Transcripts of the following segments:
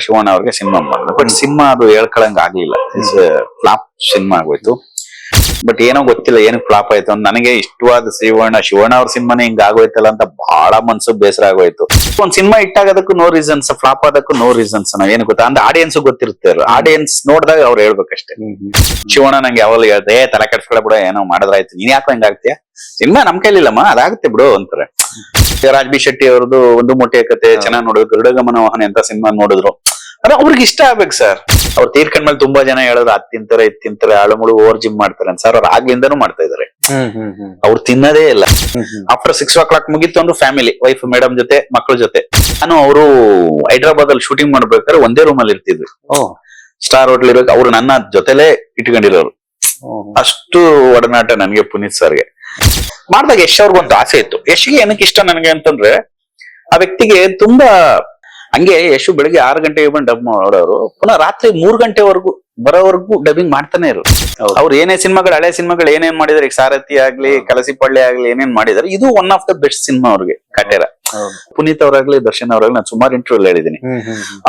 ಶಿವಣ್ಣ ಅವ್ರಿಗೆ ಸಿನಿಮಾ ಮಾಡಿದ್ರು. But cinema ಅದು ಹೇಳ್ಕೊಳಂಗ್ ಆಗ್ಲಿಲ್ಲ. ಫ್ಲಾಪ್ ಸಿನಿಮಾ ಆಗೋಯ್ತು. ಬಟ್ ಏನೋ ಗೊತ್ತಿಲ್ಲ ಏನಕ್ಕೆ ಫ್ಲಾಪ್ ಆಯ್ತು ಅಂತ. ನನಗೆ ಇಷ್ಟವಾದ ಶಿವಣ್ಣ ಅವ್ರ ಸಿನಿಮಾನೇ ಹಿಂಗ್ ಆಗೋಯ್ತಲ್ಲ ಅಂತ ಬಹಳ ಮನ್ಸು ಬೇಸರ ಆಗೋಯ್ತು. ಒಂದ್ ಸಿನಿಮಾ ಇಟ್ಟಾಗೋದಕ್ಕೂ ನೋ ರೀಸನ್ಸ್, ಫ್ಲಾಪ್ ಆದಕ್ಕೂ ನೋ ರೀಸನ್ಸ್. ನಾವ್ ಏನು ಗೊತ್ತಾ ಅಂದ್ರೆ ಆಡಿಯನ್ಸ್ ಗೊತ್ತಿರುತ್ತೆ. ಆಡಿಯನ್ಸ್ ನೋಡಿದಾಗ ಅವ್ರು ಹೇಳ್ಬೇಕಷ್ಟೇ. ಶಿವಣ್ಣ ನಂಗೆ ಯಾವಾಗ ಹೇಳ್ದೆ ತಲೆ ಕೆಡ್ಸ್ಕೊಳ ಬಿಡ, ಏನೋ ಮಾಡಿದ್ರಾಯ್ತು, ನೀನ್ ಯಾಕೆ ಹಿಂಗ ಆಗ್ತೀಯ, ಸಿನಿಮಾ ನಮ್ ಕೈಲಿಲ್ಲಮ್ಮ, ಅದಾಗುತ್ತೆ ಬಿಡು ಅಂತಾರೆ. ರಾಜ್ ಬಿ ಶೆಟ್ಟಿ ಅವ್ರದ್ದು ಒಂದು ಮೊಟ್ಟೆ ಕತೆ ಚೆನ್ನಾಗಿ ನೋಡಿದ್ರು. ಗರುಡಗಮನ ವಾಹನ ಅಂತ ಸಿನಿಮಾ ನೋಡಿದ್ರು. ಅಂದ್ರೆ ಅವ್ರಿಗೆ ಇಷ್ಟ ಆಗ್ಬೇಕು ಸರ್. ಅವ್ರು ತೀರ್ಕೊಂಡ್ಮೇಲೆ ತುಂಬಾ ಜನ ಹೇಳೋದು ಅದ್ ತಿಂತಾರೆ ಇದ್ ತಿಂತಾರೆ, ಆಳುಮುಳು ಓವರ್ ಜಿಮ್ ಮಾಡ್ತಾರೆ ಅಂತ. ಸರ್ ಅವ್ರು ಆಗ್ಲಿಂದಾನು ಮಾಡ್ತಾ ಇದಾರೆ. ಅವ್ರು ತಿನ್ನೋದೇ ಇಲ್ಲ. ಆಫ್ಟರ್ 6 o'clock ಮುಗಿತ್ತು ಒಂದು ಫ್ಯಾಮಿಲಿ, ವೈಫ್ ಮೇಡಮ್ ಜೊತೆ ಮಕ್ಳ ಜೊತೆ. ನಾನು ಅವರು ಹೈದ್ರಾಬಾದ್ ಅಲ್ಲಿ ಶೂಟಿಂಗ್ ಮಾಡ್ಬೇಕಾದ್ರೆ ಒಂದೇ ರೂಮ್ ಅಲ್ಲಿ ಇರ್ತಿದ್ವಿ. ಸ್ಟಾರ್ ಹೋಟ್ಲ್ ಇರ್ಬೇಕು. ಅವ್ರು ನನ್ನ ಜೊತೆಲೆ ಇಟ್ಕೊಂಡಿರೋರು. ಅಷ್ಟು ಒಡನಾಟ ನನ್ಗೆ ಪುನೀತ್ ಸರ್ಗೆ. ಮಾಡಿದಾಗ ಯಶ್ ಅವ್ರಿಗೊಂದು ಆಸೆ ಇತ್ತು. ಯಶ್ಗೆ ಏನಕ್ಕೆ ಇಷ್ಟ ನನಗೆ ಅಂತಂದ್ರೆ, ಆ ವ್ಯಕ್ತಿಗೆ ತುಂಬಾ ಹಂಗೆ ಯಶು ಬೆಳಿಗ್ಗೆ 6 ಗಂಟೆಗೆ ಬಂದು ಡಬ್ ಮಾಡೋರು, ಪುನಃ ರಾತ್ರಿ 3 ಗಂಟೆವರೆಗೂ ಬರೋವರೆಗೂ ಡಬ್ಬಿಂಗ್ ಮಾಡ್ತಾನೆ ಇರು. ಅವ್ರು ಏನೇ ಸಿನಿಮಾಗಳು, ಹಳೆ ಸಿನಿಮಾಗಳು ಏನೇನ್ ಮಾಡಿದಾರೆ, ಈಗ ಸಾರಥಿ ಆಗ್ಲಿ, ಕಲಸಿಪಳ್ಳಿ ಆಗ್ಲಿ, ಏನೇನ್ ಮಾಡಿದಾರೆ, ಇದು one of the best cinema ಅವ್ರಿಗೆ. ಕಟೇರ ಪುನೀತ್ ಅವರಾಗ್ಲಿ, ದರ್ಶನ್ ಅವರಾಗ್ಲಿ, ನಾನು ಸುಮಾರು ಇಂಟರ್ವ್ಯೂ ಹೇಳಿದೀನಿ.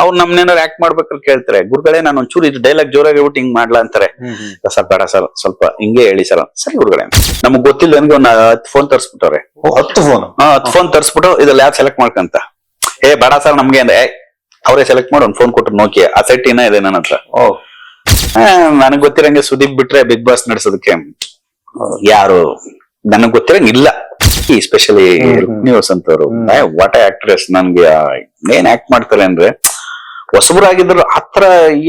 ಅವ್ರು ನಮ್ನೇನಾರು ಆಕ್ಟ್ ಮಾಡ್ಬೇಕಾದ್ರೆ ಕೇಳ್ತಾರೆ, ಗುರುಗಳೇ ನಾನು ಒಂಚೂರು ಇದು ಡೈಲಾಗ್ ಜೋರಾಗಿ ಹೇಳ್ಬಿಟ್ಟು ಹಿಂಗ್ ಮಾಡ್ಲಾ ಅಂತಾರೆ. ಸರ್ ಬೇಡ ಸರ್, ಸ್ವಲ್ಪ ಹಿಂಗೆ ಹೇಳಿ ಸರ್. ಸರಿ ಗುರುಗಳೇ, ನಮಗ್ ಗೊತ್ತಿಲ್ಲ ನನಗೆ ಒಂದು 10 ಫೋನ್ ತರ್ಸ್ಬಿಟ್ಟವ್ರೆ. 10 ಫೋನ್ ತರ್ಸ್ಬಿಟ್ಟು ಇದ್ರಲ್ಲಿ ಯಾರು ಸೆಲೆಕ್ಟ್ ಮಾಡ್ಕಂತ. ಬೇಡ ಸರ್ ನಮ್ಗೆ ಅಂದ್ರೆ ಅವರೇ ಸೆಲೆಕ್ಟ್ ಮಾಡಿ ಒಂದ್ ಫೋನ್ ಕೊಟ್ಟರು, ನೋಕಿಯಾ. ಆ ಸೆಟ್ ಇನ್ನ ಇದೆ ನನ್ನ ಹತ್ರ. ನನಗ್ ಗೊತ್ತಿರಂಗೆ ಸುದೀಪ್ ಬಿಟ್ರೆ ಬಿಗ್ ಬಾಸ್ ನಡೆಸೋದಕ್ಕೆ ಯಾರು ನನಗ್ ಗೊತ್ತಿರಂಗ ಇಲ್ಲ. ಎಸ್ಪೆಷಲಿ ರುಕ್ಮಿಣಿ ವಸಂತ್ ಅವರು, ವಾಟ್ ಆಕ್ಟ್ರೆಸ್. ನನ್ಗೆ ಏನ್ ಆಕ್ಟ್ ಮಾಡ್ತಾರೆ ಅಂದ್ರೆ, ಹೊಸಬರಾಗಿದ್ರು ಆತರ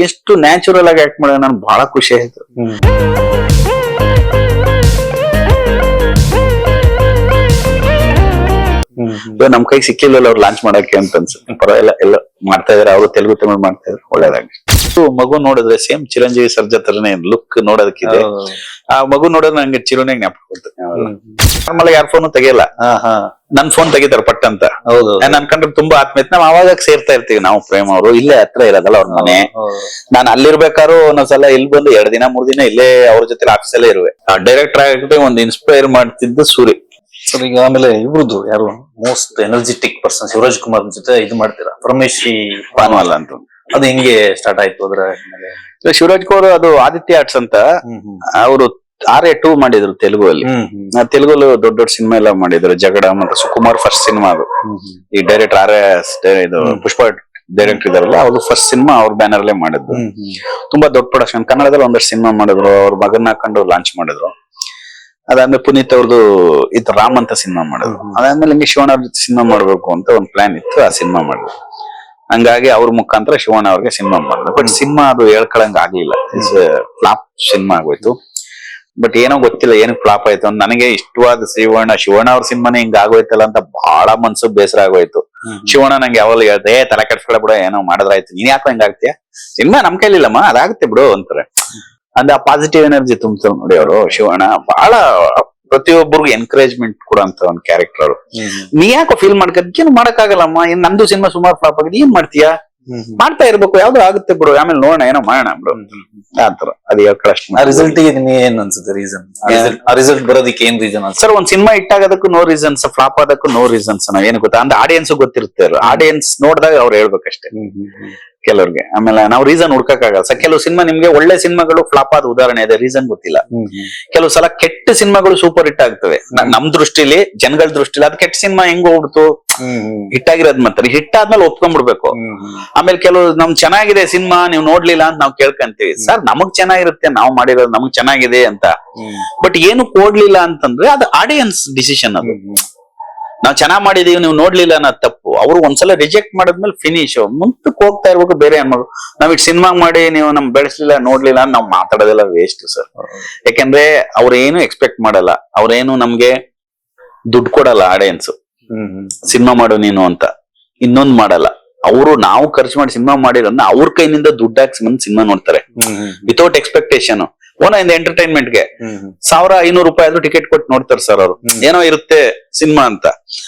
ಎಷ್ಟು ನ್ಯಾಚುರಲ್ ಆಗಿ ಆಕ್ಟ್ ಮಾಡಿದ್ರೆ ನನ್ಗೆ ಬಹಳ ಖುಷಿ ಆಯ್ತು. ನಮ್ ಕೈ ಸಿಕ್ಕಿಲ್ಲ ಅವ್ರು ಲಾಂಚ್ ಮಾಡಕ್ಕೆ ಅಂತ ಅನ್ಸುತ್ತೆ. ಪರವಾಗಿಲ್ಲ, ಎಲ್ಲ ಮಾಡ್ತಾ ಇದಾರೆ. ಅವರು ತೆಲುಗು ತಮಿಳು ಮಾಡ್ತಾ ಇದ್ರು, ಒಳ್ಳೇದಾಗಿ. ಮಗು ನೋಡಿದ್ರೆ ಸೇಮ್ ಚಿರಂಜೀವಿ ಸರ್ಜಾ ತರನೇ ಲುಕ್ ನೋಡೋದಕ್ಕಿದೆ. ಆ ಮಗು ನೋಡಿದ್ರೆ ನಂಗೆ ಚಿರುನಿಗೆ ಜ್ಞಾಪಕ ಬರ್ತದೆ. ನಾರ್ಮಲ್ ಯಾರ ಫೋನು ತೆಗಿಯಲ್ಲ, ನನ್ ಫೋನ್ ತೆಗಿತಾರೆ ಪಟ್ ಅಂತ. ನನ್ ಕಂಡ್ರೆ ತುಂಬಾ ಆತ್ಮೀಯತೆ. ನಾವ್ ಅವಾಗ ಸೇರ್ತಾ ಇರ್ತೀವಿ. ನಾವು ಪ್ರೇಮ್ ಅವರು ಇಲ್ಲೇ ಹತ್ರ ಇರೋದಲ್ಲ ಅವ್ರ ಮನೆ. ನಾನು ಅಲ್ಲಿರ್ಬೇಕಾದ್ರು ಒಂದೊಂದ್ಸಲ ಇಲ್ಲಿ ಬಂದು 2 ದಿನ 3 ದಿನ ಇಲ್ಲೇ ಅವ್ರ ಜೊತೆ ಆಫೀಸಲ್ಲೇ ಇರುವೆ. ಡೈರೆಕ್ಟರ್ ಆಗಿ ಒಂದು ಇನ್ಸ್ಪೈರ್ ಮಾಡ್ತಿದ್ದು ಸೂರಿ. ಸರ್ ಈಗ ಆಮೇಲೆ ಇವ್ರದ್ದು ಯಾರು most energetic person Shivaraj Kumar ಜೊತೆ ಇದು ಮಾಡ್ತೀರಾ, ಪರಮೇಶಿ ಪಾನ್ವಾಲ ಅಂತ. ಅದು ಹೆಂಗೆ ಸ್ಟಾರ್ಟ್ ಆಯ್ತು? ಅದ್ರ ಶಿವರಾಜ್ ಕುಮಾರ್ ಅದು ಆದಿತ್ಯ ಆರ್ಟ್ಸ್ ಅಂತ ಅವರು RA2 ಮಾಡಿದ್ರು ತೆಲುಗು ಅಲ್ಲಿ. ತೆಲುಗಲ್ಲಿ ದೊಡ್ಡ ದೊಡ್ಡ ಸಿನಿಮಾ ಎಲ್ಲ ಮಾಡಿದ್ರು. ಜಗಡ ಮತ್ತೆ ಸುಕುಮಾರ್ ಫಸ್ಟ್ ಸಿನಿಮಾ ಅದು. ಈ ಡೈರೆಕ್ಟರ್ ಇದು ಪುಷ್ಪ ಡೈರೆಕ್ಟರ್ ಇದಾರಲ್ಲ, ಅವ್ರು ಫಸ್ಟ್ ಸಿನಿಮಾ ಅವ್ರ ಬ್ಯಾನರ್ ಅಲ್ಲೇ ಮಾಡಿದ್ರು. ತುಂಬಾ ದೊಡ್ಡ ಪ್ರೊಡಕ್ಷನ್. ಕನ್ನಡದಲ್ಲಿ ಒಂದಷ್ಟು ಸಿನಿಮಾ ಮಾಡಿದ್ರು. ಅವ್ರ ಮಗನ ಹಾಕೊಂಡು ಲಾಂಚ್ ಮಾಡಿದ್ರು. ಅದಾದ್ಮೇಲೆ ಪುನೀತ್ ಅವ್ರದ್ದು ಇದು ರಾಮ್ ಅಂತ ಸಿನಿಮಾ ಮಾಡಿದ್ರು. ಅದಾದ್ಮೇಲೆ ಹಿಂಗೆ ಶಿವಣ್ಣ ಅವ್ರ ಜೊತೆ ಸಿನಿಮಾ ಮಾಡ್ಬೇಕು ಅಂತ ಒಂದ್ ಪ್ಲಾನ್ ಇತ್ತು. ಆ ಸಿನಿಮಾ ಮಾಡಿದ್ರು. ಹಂಗಾಗಿ ಅವ್ರ ಮುಖಾಂತರ ಶಿವಣ್ಣ ಅವ್ರಿಗೆ ಸಿನಿಮಾ ಮಾಡಿದ್ರು. ಬಟ್ ಸಿನಿಮಾ ಅದು ಹೇಳ್ಕೊಳಂಗ್ ಆಗ್ಲಿಲ್ಲ. ಫ್ಲಾಪ್ ಸಿನಿಮಾ ಆಗೋಯ್ತು. ಬಟ್ ಏನೋ ಗೊತ್ತಿಲ್ಲ ಏನಕ್ಕೆ ಫ್ಲಾಪ್ ಆಯ್ತು ಅಂತ. ನನಗೆ ಇಷ್ಟವಾದ ಶಿವಣ್ಣ ಅವ್ರ ಸಿನಿಮಾನೇ ಹಿಂಗ್ ಆಗೋಯ್ತಲ್ಲ ಅಂತ ಬಹಳ ಮನ್ಸು ಬೇಸರ ಆಗೋಯ್ತು. ಶಿವಣ್ಣ ನಂಗೆ ಯಾವಾಗ ಹೇಳ್ದೆ ತಲೆ ಕೆಡ್ಸ್ಕೊಳ ಬಿಡ, ಏನೋ ಮಾಡಿದ್ರಾಯ್ತು, ನೀನ್ ಯಾಕೆ ಹಿಂಗ ಆಗ್ತೀಯ, ಸಿನಿಮಾ ನಮ್ ಕೈಲಿಲ್ಲಮ್ಮ, ಅದಾಗುತ್ತೆ ಬಿಡು ಅಂತಾರೆ. ಅಂದ್ರೆ ಆ ಪಾಸಿಟಿವ್ ಎನರ್ಜಿ ತುಂಬ್ತಾರೆ ನೋಡಿ ಅವರು. ಶಿವಣ್ಣ ಬಹಳ ಪ್ರತಿಯೊಬ್ಬರಿಗೂ ಎನ್ಕರೇಜ್ಮೆಂಟ್ ಕೊಡಂತ ಒಂದ್ ಕ್ಯಾರೆಕ್ಟರ್ ಅವರು. ನೀ ಯಾಕೋ ಫೀಲ್ ಮಾಡ್ಕೊಂಡ್ ಏನು ಮಾಡಕ್ಕಾಗಲ್ಲಮ್ಮ, ನಂದು ಸಿನಿಮಾ ಸುಮಾರು ಫ್ಲಾಪ್ ಆಗಿದೆ, ಏನ್ ಮಾಡ್ತೀಯಾ, ಮಾಡ್ತಾ ಇರ್ಬೇಕು, ಯಾವ್ದು ಆಗುತ್ತೆ ಬಿಡು, ಆಮೇಲೆ ನೋಡೋಣ, ಏನೋ ಮಾಡೋಣ ಬಿಡು ಆತರ. ಅದು ಹೇಳ್ಕೊಳಷ್ಟು. ರಿಸಲ್ಟ್ ಏನ್ ಅನ್ಸುತ್ತೆ ರೀಸನ್? ರಿಸಲ್ಟ್ ಬರೋದಕ್ಕೆ ಏನ್ ರೀಸನ್? ಸರ್ ಒಂದ್ ಸಿನಿಮಾ ಇಟ್ಟಾಗೋದಕ್ಕೂ ನೋ ರೀಸನ್ಸ್, ಫ್ಲಾಪ್ ಆದಕ್ಕೂ ನೋ ರೀಸನ್ಸ್. ನಾವ್ ಏನು ಗೊತ್ತಾ ಅಂದ್ರೆ ಆಡಿಯನ್ಸ್ ಗೊತ್ತಿರುತ್ತೆ. ಆಡಿಯನ್ಸ್ ನೋಡಿದಾಗ ಅವ್ರು ಹೇಳ್ಬೇಕಷ್ಟೇ ಕೆಲವ್ರಿಗೆ. ಆಮೇಲೆ ನಾವು ರೀಸನ್ ಹುಡ್ಕಕ್ಕಾಗಲ್ಲ. ಕೆಲವು ಸಿನಿಮಾ ನಿಮ್ಗೆ ಒಳ್ಳೆ ಸಿನಿಮಾಗಳು ಫ್ಲಾಪ್ ಆದ ಉದಾಹರಣೆ ಇದೆ, ರೀಸನ್ ಗೊತ್ತಿಲ್ಲ. ಕೆಲವು ಸಲ ಕೆಟ್ಟ ಸಿನಿಮಾಗಳು ಸೂಪರ್ ಹಿಟ್ ಆಗ್ತವೆ. ನಮ್ ದೃಷ್ಟಿಲಿ, ಜನಗಳ ದೃಷ್ಟಿಲಿ ಅದು ಕೆಟ್ಟ ಸಿನಿಮಾ ಹೆಂಗ್ ಹೋಗ್ಬಿಡ್ತು, ಹಿಟ್ ಆಗಿರೋದ್ ಮಾತ್ರ. ಹಿಟ್ ಆದ್ಮೇಲೆ ಒಪ್ಕೊಂಡ್ಬಿಡ್ಬೇಕು. ಆಮೇಲೆ ಕೆಲವು ನಮ್ ಚೆನ್ನಾಗಿದೆ ಸಿನಿಮಾ, ನೀವು ನೋಡ್ಲಿಲ್ಲ ಅಂತ ನಾವ್ ಕೇಳ್ಕೊಂತೀವಿ. ಸರ್ ನಮಗ್ ಚೆನ್ನಾಗಿರುತ್ತೆ, ನಾವು ಮಾಡಿರೋದು ನಮಗ್ ಚೆನ್ನಾಗಿದೆ ಅಂತ. ಬಟ್ ಏನು ಕೊಡ್ಲಿಲ್ಲ ಅಂತಂದ್ರೆ ಅದು ಆಡಿಯನ್ಸ್ ಡಿಸಿಷನ್. ಅದು ನಾವ್ ಚೆನ್ನಾಗ್ ಮಾಡಿದೀವಿ, ನೀವು ನೋಡ್ಲಿಲ್ಲ ಅನ್ನೋದು ತಪ್ಪು. ಅವ್ರು ಒಂದ್ಸಲ ರಿಜೆಕ್ಟ್ ಮಾಡಿದ್ಮೇಲೆ ಫಿನಿಶ್, ಮುಂದಕ್ಕೆ ಹೋಗ್ತಾ ಇರ್ಬೇಕು. ಬೇರೆ ಏನ್ಮಾಡು, ನಾವ್ ಇಟ್ ಸಿನಿಮಾ ಮಾಡಿ ನೀವು ನಮ್ ಬೆಳೆಸ್ಲಿಲ್ಲ, ನೋಡ್ಲಿಲ್ಲ ಅಂತ ನಾವ್ ಮಾತಾಡೋದೆಲ್ಲ ವೇಸ್ಟ್ ಸರ್. ಯಾಕಂದ್ರೆ ಅವ್ರೇನು ಎಕ್ಸ್ಪೆಕ್ಟ್ ಮಾಡಲ್ಲ, ಅವ್ರೇನು ನಮ್ಗೆ ದುಡ್ಡು ಕೊಡಲ್ಲ. ಆಡಿಯನ್ಸ್ ಸಿನಿಮಾ ಮಾಡು ನೀನು ಅಂತ ಇನ್ನೊಂದ್ ಮಾಡಲ್ಲ. ಅವರು ನಾವು ಖರ್ಚು ಮಾಡಿ ಸಿನಿಮಾ ಮಾಡಿರೋದನ್ನ ಅವ್ರ ಕೈನಿಂದ ದುಡ್ಡು ಹಾಕ್ಸಿ ಬಂದು ಸಿನಿಮಾ ನೋಡ್ತಾರೆ ವಿತೌಟ್ ಎಕ್ಸ್ಪೆಕ್ಟೇಷನ್. ಎಂಟರ್ಟೈನ್ಮೆಂಟ್ಗೆ 1500 ರೂಪಾಯಿ ಆದ್ರೂ ಟಿಕೆಟ್ ಕೊಟ್ಟು ನೋಡ್ತಾರೆ ಸರ್. ಅವರು ಏನೋ ಇರುತ್ತೆ ಸಿನಿಮಾ ಅಂತ.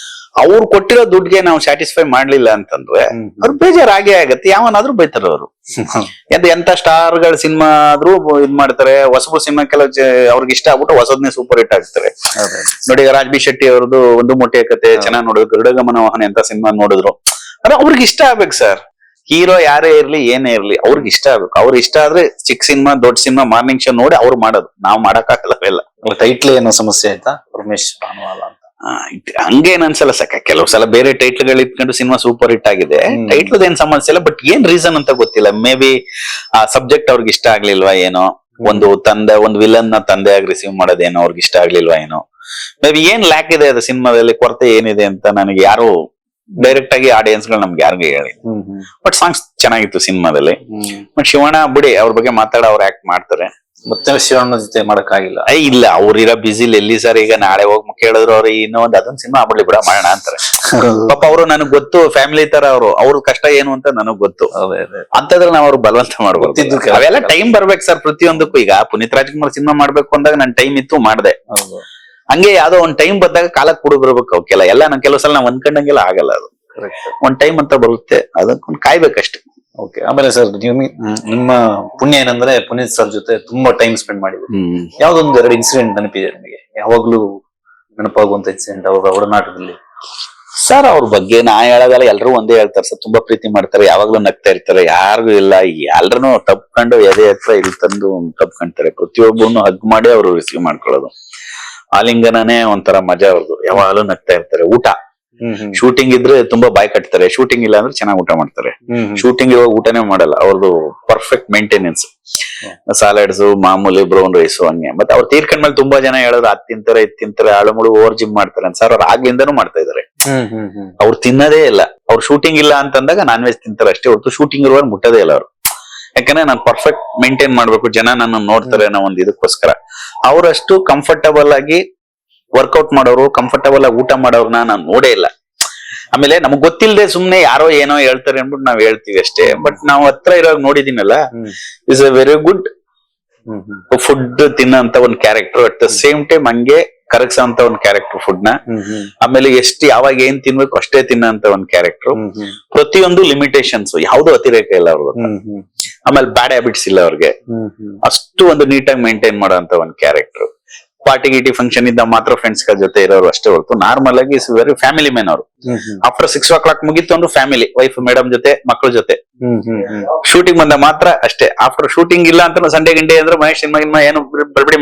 ಅವ್ರು ಕೊಟ್ಟಿರೋ ದುಡ್ಡಿಗೆ ನಾವು ಸ್ಯಾಟಿಸ್ಫೈ ಮಾಡ್ಲಿಲ್ಲ ಅಂತಂದ್ರೆ ಅವ್ರು ಬೇಜಾರಾಗೇ ಆಗತ್ತೆ. ಯಾವನಾದ್ರೂ ಬೈತಾರೆ ಅವರು. ಎಂತ ಸ್ಟಾರ್ ಗಳ ಸಿನಿಮಾ ಆದ್ರೂ ಇದ್ ಮಾಡ್ತಾರೆ. ಹೊಸಬು ಸಿನಿಮಾ ಕೆಲವು ಅವ್ರಿಗೆ ಇಷ್ಟ ಆಗ್ಬಿಟ್ಟು ಹೊಸದನ್ನೇ ಸೂಪರ್ ಹಿಟ್ ಆಗ್ತಾರೆ ನೋಡಿ. ರಾಜ್ ಬಿ ಶೆಟ್ಟಿ ಅವ್ರದ್ದು ಒಂದು ಮೊಟ್ಟೆ ಕತೆ ಚೆನ್ನಾಗಿ ನೋಡಿದ್ರು. ಗರುಡಗಮನ ವಾಹನ ಅಂತ ಸಿನಿಮಾ ನೋಡಿದ್ರು. ಅಂದ್ರೆ ಅವ್ರಿಗೆ ಇಷ್ಟ ಆಗ್ಬೇಕು ಸರ್. ಹೀರೋ ಯಾರೇ ಇರ್ಲಿ ಏನೇ ಇರ್ಲಿ ಅವ್ರಿಗೆ ಇಷ್ಟ ಆಗ್ಬೇಕು. ಅವ್ರಿಗೆ ಇಷ್ಟ ಆದ್ರೆ ಚಿಕ್ಕ ಸಿನಿಮಾ ದೊಡ್ಡ ಸಿನಿಮಾ ಮಾರ್ನಿಂಗ್ ಶೋ ನೋಡಿ ಅವ್ರು ಮಾಡೋದು, ನಾವ್ ಮಾಡಕ್ಕಾಗಲ್ಲ ಅವೆಲ್ಲ. ಟೈಟ್ಲ್ ಏನೋ ಸಮಸ್ಯೆ ಆಯ್ತಾ ರಮೇಶ್ ಭಾನುವಾಲ ಅಂತ? ಹಂಗೇನ್ ಅನ್ಸಲ್ಲ ಸಕ, ಕೆಲವು ಸಲ ಬೇರೆ ಟೈಟ್ಲ್ ಗಳು ಇಟ್ಕೊಂಡು ಸಿನಿಮಾ ಸೂಪರ್ ಹಿಟ್ ಆಗಿದೆ. ಟೈಟ್ಲ್ ಏನ್ ಸಮಸ್ಯೆ ಇಲ್ಲ, ಬಟ್ ಏನ್ ರೀಸನ್ ಅಂತ ಗೊತ್ತಿಲ್ಲ. ಮೇ ಬಿ ಆ ಸಬ್ಜೆಕ್ಟ್ ಅವ್ರಿಗೆ ಇಷ್ಟ ಆಗ್ಲಿಲ್ವಾ ಏನೋ, ಒಂದು ವಿಲನ್ ನ ತಂದೆಯಾಗಿ ರಿಸೀವ್ ಮಾಡೋದೇನೋ ಅವ್ರಿಗೆ ಇಷ್ಟ ಆಗ್ಲಿಲ್ವಾ ಏನೋ. ಮೇ ಬಿ ಏನ್ ಲ್ಯಾಕ್ ಇದೆ ಅದು ಸಿನಿಮಾದಲ್ಲಿ, ಕೊರತೆ ಏನಿದೆ ಅಂತ ನನಗೆ ಯಾರು ಡೈರೆಕ್ಟ್ ಆಗಿ ಆಡಿಯನ್ಸ್ ಗಳು ನಮ್ಗೆ ಯಾರಿಗೂ ಹೇಳಿ. ಬಟ್ ಸಾಂಗ್ಸ್ ಚೆನ್ನಾಗಿತ್ತು ಸಿನಿಮಾದಲ್ಲಿ. ಬಟ್ ಶಿವಣ್ಣ ಬಿಡಿ, ಅವ್ರ ಬಗ್ಗೆ ಮಾತಾಡೋ ಅವ್ರು ಆಕ್ಟ್ ಮಾಡ್ತಾರೆ. ಮತ್ತೆ ಶಿವಣ್ಣ ಜೊತೆ ಮಾಡಕ್ಕಾಗಿಲ್ಲ? ಇಲ್ಲ, ಅವ್ರಿರೋ ಬಿಸಿಲಿ ಎಲ್ಲಿ ಸರ್. ಈಗ ನಾಳೆ ಹೋಗಿ ಕೇಳಿದ್ರು ಅವ್ರು ಇನ್ನೂ ಅದೊಂದು ಸಿನಿಮಾ ಆಗ್ಬಿಡ್ಲಿ ಬಿಡ ಮಾಡೋಣ ಅಂತಾರೆ. ಪಾಪ ಅವರು ನನಗ್ ಗೊತ್ತು, ಫ್ಯಾಮಿಲಿ ತರ ಅವ್ರ ಕಷ್ಟ ಏನು ಅಂತ ನನಗ್ ಗೊತ್ತು. ಅಂತಂದ್ರೆ ನಾವ್ ಅವ್ರು ಬಲವಂತ ಮಾಡ್ಬೋದು. ಅವೆಲ್ಲ ಟೈಮ್ ಬರ್ಬೇಕು ಸರ್ ಪ್ರತಿಯೊಂದಕ್ಕೂ. ಈಗ ಪುನೀತ್ ರಾಜ್ಕುಮಾರ್ ಸಿನಿಮಾ ಮಾಡ್ಬೇಕು ಅಂದಾಗ ನನ್ ಟೈಮ್ ಇತ್ತು, ಮಾಡ್ದೆ. ಹಂಗೆ ಯಾವ್ದೋ ಒಂದ್ ಟೈಮ್ ಬಂದಾಗ ಕಾಲಕ್ಕೆ ಕೂಡ ಬರ್ಬೇಕು ಅವಕ್ಕೆಲ್ಲ. ಎಲ್ಲ ನನ್ ಕೆಲವು ಸಲ ನಾವ್ ಅನ್ಕೊಂಡಂಗೆಲ್ಲ ಆಗಲ್ಲ. ಅದು ಒಂದ್ ಟೈಮ್ ಅಂತ ಬರುತ್ತೆ, ಅದಕ್ಕೊಂದು ಕಾಯ್ಬೇಕಷ್ಟೇ. ಓಕೆ. ಆಮೇಲೆ ಸರ್ ನಿಮ್ಮ ಪುಣ್ಯ ಏನಂದ್ರೆ ಪುನೀತ್ ಸರ್ ಜೊತೆ ತುಂಬಾ ಟೈಮ್ ಸ್ಪೆಂಡ್ ಮಾಡಿದ್ರಿ. ಯಾವ್ದೊಂದು 2 ಇನ್ಸಿಡೆಂಟ್ ನೆನಪಿದೆ ನಿಮಗೆ, ಯಾವಾಗ್ಲೂ ನೆನಪಾಗುವಂತ ಇನ್ಸಿಡೆಂಟ್ ಅವರ ಒಡನಾಟದಲ್ಲಿ? ಸರ್ ಅವ್ರ ಬಗ್ಗೆ ನಾ ಹೇಳೋದಲ್ಲ, ಎಲ್ರು ಒಂದೇ ಹೇಳ್ತಾರೆ ಸರ್. ತುಂಬಾ ಪ್ರೀತಿ ಮಾಡ್ತಾರೆ, ಯಾವಾಗ್ಲೂ ನಗ್ತಾ ಇರ್ತಾರೆ, ಯಾರಿಗೂ ಇಲ್ಲ ಎಲ್ರು ತಪ್ಕೊಂಡು ಎದೆ ಹತ್ರ ಇಲ್ಲಿ ತಂದು ತಪ್ಕೊಂತಾರೆ. ಪ್ರತಿಯೊಬ್ಬನು ಹಗ್ ಮಾಡಿ ಅವ್ರು ರಿಸೀವ್ ಮಾಡ್ಕೊಳ್ಳೋದು, ಆಲಿಂಗನೇ ಒಂಥರ ಮಜಾ ಅವ್ರದ್ದು. ಯಾವಾಗ್ಲೂ ನಗ್ತಾ ಇರ್ತಾರೆ. ಊಟ ಶೂಟಿಂಗ್ ಇದ್ರೆ ತುಂಬಾ ಬಾಯ್ ಕಟ್ತಾರೆ, ಶೂಟಿಂಗ್ ಇಲ್ಲ ಅಂದ್ರೆ ಚೆನ್ನಾಗಿ ಊಟ ಮಾಡ್ತಾರೆ. ಶೂಟಿಂಗ್ ಇವಾಗ ಊಟನೇ ಮಾಡಲ್ಲ, ಅವ್ರದ್ದು ಪರ್ಫೆಕ್ಟ್ ಮೇಂಟೆನೆನ್ಸ್. ಸಾಲಡ್ಸ್, ಮಾಮೂಲಿ ಬ್ರೌನ್ ರೈಸ್ ಹಂಗೆ. ಮತ್ತೆ ಅವ್ರು ತೀರ್ಕೊಂಡ್ಮೇಲೆ ತುಂಬಾ ಜನ ಹೇಳೋದು ಅದ್ ತಿಂತಾರೆ ಇದ್ ತಿಂತಾರೆ, ಆಳುಮುಳು ಓವರ್ ಜಿಮ್ ಮಾಡ್ತಾರೆ ಅಂತ. ಸರ್ ಅವ್ರು ಆಗ್ಲಿಂದಾನು ಮಾಡ್ತಾ ಇದಾರೆ. ಅವ್ರು ತಿನ್ನೋದೇ ಇಲ್ಲ. ಅವ್ರು ಶೂಟಿಂಗ್ ಇಲ್ಲ ಅಂತಂದಾಗ ನಾನ್ ವೆಜ್ ತಿಂತಾರೆ ಅಷ್ಟೇ ಹೊರತು ಶೂಟಿಂಗ್ ಇರುವಾಗ ಮುಟ್ಟೋದೇ ಇಲ್ಲ ಅವ್ರು. ಯಾಕಂದ್ರೆ ನಾನು ಪರ್ಫೆಕ್ಟ್ ಮೇಂಟೈನ್ ಮಾಡ್ಬೇಕು, ಜನ ನನ್ನ ನೋಡ್ತಾರೆ ಅನ್ನೋ ಒಂದ್ ಇದಕ್ಕೋಸ್ಕರ. ಅವರಷ್ಟು ಕಂಫರ್ಟಬಲ್ ಆಗಿ ವರ್ಕೌಟ್ ಮಾಡೋರು, ಕಂಫರ್ಟಬಲ್ ಆಗಿ ಊಟ ಮಾಡೋರ್ನ ನಾನು ನೋಡೇ ಇಲ್ಲ. ಆಮೇಲೆ ನಮಗ್ ಗೊತ್ತಿಲ್ಲದೆ ಸುಮ್ನೆ ಯಾರೋ ಏನೋ ಹೇಳ್ತಾರೆ ಅನ್ಬಿಟ್ಟು ನಾವ್ ಹೇಳ್ತೀವಿ ಅಷ್ಟೇ. ಬಟ್ ನಾವು ಹತ್ರ ಇರೋವಾಗ ನೋಡಿದೀನಲ್ಲ, is a very good food ತಿನ್ನಂತ ಒಂದ್ character. At the same time ಹಂಗೆ ಕರಗ್ಸಂತ ಒಂದ್ ಕ್ಯಾರೆಕ್ಟರ್ ಫುಡ್ ನ. ಆಮೇಲೆ ಎಷ್ಟು ಯಾವಾಗ ಏನ್ ತಿನ್ಬೇಕು ಅಷ್ಟೇ ತಿನ್ನಂತ ಒಂದ್ ಕ್ಯಾರೆಕ್ಟರ್. ಪ್ರತಿಯೊಂದು ಲಿಮಿಟೇಷನ್ಸ್, ಯಾವ್ದು ಅತಿರೇಕ ಇಲ್ಲ ಅವ್ರಿಗೆ. ಆಮೇಲೆ ಬ್ಯಾಡ್ ಹ್ಯಾಬಿಟ್ಸ್ ಇಲ್ಲ ಅವ್ರಿಗೆ. ಅಷ್ಟು ಒಂದು ನೀಟಾಗಿ ಮೇಂಟೈನ್ ಮಾಡೋಂತ ಒಂದ್ ಕ್ಯಾರೆಕ್ಟರ್. ಪಾರ್ಟಿ ಗೀಟಿ ಫಂಕ್ಷನ್ ಇದ್ದ ಮಾತ್ರ ಫ್ರೆಂಡ್ಸ್ ಗಳ ಜೊತೆ ಇರೋರು ಅಷ್ಟೇ ಹೊರತು ನಾರ್ಮಲ್ ಆಗಿ ಇಸ್ ವೆರಿ ಫ್ಯಾಮಿಲಿ ಮ್ಯಾನ್ ಅವರು. ಆಫ್ಟರ್ 6 o'clock ಮುಗಿತ್ತು ಅಂದ್ರೆ ಫ್ಯಾಮಿಲಿ, ವೈಫ್ ಮೇಡಮ್ ಜೊತೆ, ಮಕ್ಕಳ ಜೊತೆ. ಶೂಟಿಂಗ್ ಬಂದ ಮಾತ್ರ ಅಷ್ಟೇ. ಆಫ್ಟರ್ ಶೂಟಿಂಗ್ ಇಲ್ಲ ಅಂತ ಸಂಡೇ ಗಂಟೆ ಅಂದ್ರೆ ಮಹೇಶ್ ಸಿನಿಮಾ ಏನು ಬರ್ಬಿಡಿ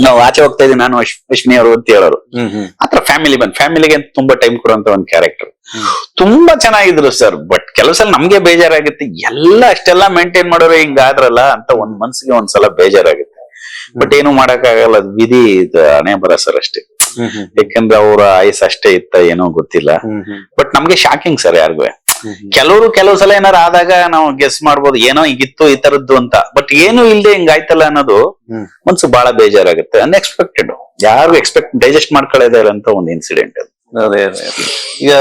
ನಾವು ಆಚೆ ಹೋಗ್ತಾ ಇದೀವಿ ನಾನು ಅಶ್ವಿನಿ ಅವರು ಅಂತ ಹೇಳೋರು. ಆತರ ಫ್ಯಾಮಿಲಿ ಮ್ಯಾನ್, ಫ್ಯಾಮಿಲಿಗೆ ಅಂತ ತುಂಬಾ ಟೈಮ್ ಕೊಡುವಂತ ಒಂದ್ ಕ್ಯಾರೆಕ್ಟರ್. ತುಂಬಾ ಚೆನ್ನಾಗಿದ್ರು ಸರ್. ಬಟ್ ಕೆಲವು ಸಲ ನಮ್ಗೆ ಬೇಜಾರಾಗುತ್ತೆ, ಎಲ್ಲ ಅಷ್ಟೆಲ್ಲ ಮೇಂಟೈನ್ ಮಾಡೋರು ಹಿಂಗಾದ್ರಲ್ಲ ಅಂತ ಒಂದ್ ಮನ್ಸಿಗೆ ಒಂದ್ಸಲ ಬೇಜಾರಾಗುತ್ತೆ. ಬಟ್ ಏನು ಮಾಡಕ್ಕಾಗಲ್ಲ, ವಿಧಿ ಹಣೆ ಬರ ಸರ್ ಅಷ್ಟೇ. ಯಾಕಂದ್ರೆ ಅವ್ರ ಆಯಸ್ ಅಷ್ಟೇ ಇತ್ತ ಏನೋ ಗೊತ್ತಿಲ್ಲ. ಬಟ್ ನಮ್ಗೆ ಶಾಕಿಂಗ್ ಸರ್ ಯಾರಿಗೂ. ಕೆಲವು ಸಲ ಏನಾರ ಆದಾಗ ನಾವು ಗೆಸ್ ಮಾಡ್ಬೋದು ಏನೋ ಈಗಿತ್ತು ಈ ತರದ್ದು ಅಂತ. ಬಟ್ ಏನು ಇಲ್ದೆ ಹಿಂಗಾಯ್ತಲ್ಲ ಅನ್ನೋದು ಮನ್ಸು ಬಹಳ ಬೇಜಾರಾಗುತ್ತೆ. ಅನ್ಎಕ್ಸ್ಪೆಕ್ಟೆಡ್, ಯಾರು ಡೈಜೆಸ್ಟ್ ಮಾಡ್ಕೊಳ್ಳೋದೇ ಇಲ್ಲ ಅಂತ ಒಂದು ಇನ್ಸಿಡೆಂಟ್ ಅದು. ಅದೇ ಈಗ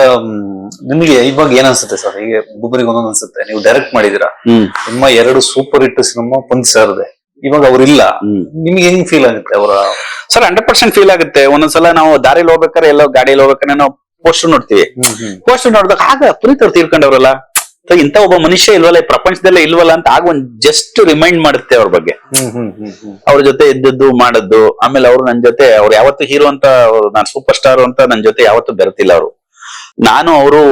ನಿಮ್ಗೆ ಇವಾಗ ಏನ್ ಅನ್ಸುತ್ತೆ ಸರ್? ಈಗ ಒಬ್ಬೊಬ್ಬರಿಗೆ ಒಂದೊಂದು ಅನ್ಸುತ್ತೆ. ನೀವು ಡೈರೆಕ್ಟ್ ಮಾಡಿದೀರಾ, ನಿಮ್ಮ 2 ಸೂಪರ್ ಹಿಟ್ ಸಿನಿಮಾ ಪುನೀತ್ ಸರ್ದೆ, ಇವಾಗ ಅವ್ರಿಲ್ಲ, ನಿಮ್ಗೆ ಹೆಂಗ್ ಫೀಲ್ ಆಗುತ್ತೆ? ಅವರ ಸರ್ 100% ಫೀಲ್ ಆಗುತ್ತೆ. ಒಂದೊಂದ್ಸಲ ನಾವು ದಾರಿಲಿ ಹೋಗ್ಬೇಕಾದ್ರೆ, ಎಲ್ಲೋ ಗಾಡಿಯಲ್ಲಿ ಹೋಗ್ಬೇಕಾದ್ರೆ ನಾವು ಪೋಸ್ಟರ್ ನೋಡ್ತೀವಿ. ಪೋಸ್ಟರ್ ನೋಡಿದಾಗ ಆಗ ಪುನೀತ್ ಅವ್ರು ತೀರ್ಕೊಂಡವ್ರಲ್ಲ, ಇಂತ ಒಬ್ಬ ಮನುಷ್ಯ ಇಲ್ವಲ್ಲ ಈ ಪ್ರಪಂಚದಲ್ಲೇ ಇಲ್ವಲ್ಲ ಅಂತ ಆಗ ಒಂದ್ ಜಸ್ಟ್ ರಿಮೈಂಡ್ ಮಾಡುತ್ತೆ ಅವ್ರ ಬಗ್ಗೆ. ಅವ್ರ ಜೊತೆ ಇದ್ದದ್ದು ಮಾಡದ್ದು. ಆಮೇಲೆ ಅವ್ರು ನನ್ ಜೊತೆ, ಅವ್ರು ಯಾವತ್ತು ಹೀರೋ ಅಂತ, ನಾನ್ ಸೂಪರ್ ಸ್ಟಾರ್ ಅಂತ ನನ್ ಜೊತೆ ಯಾವತ್ತು ಬೆರ್ತಿಲ್ಲ ಅವರು. ನಾನು ಅವರು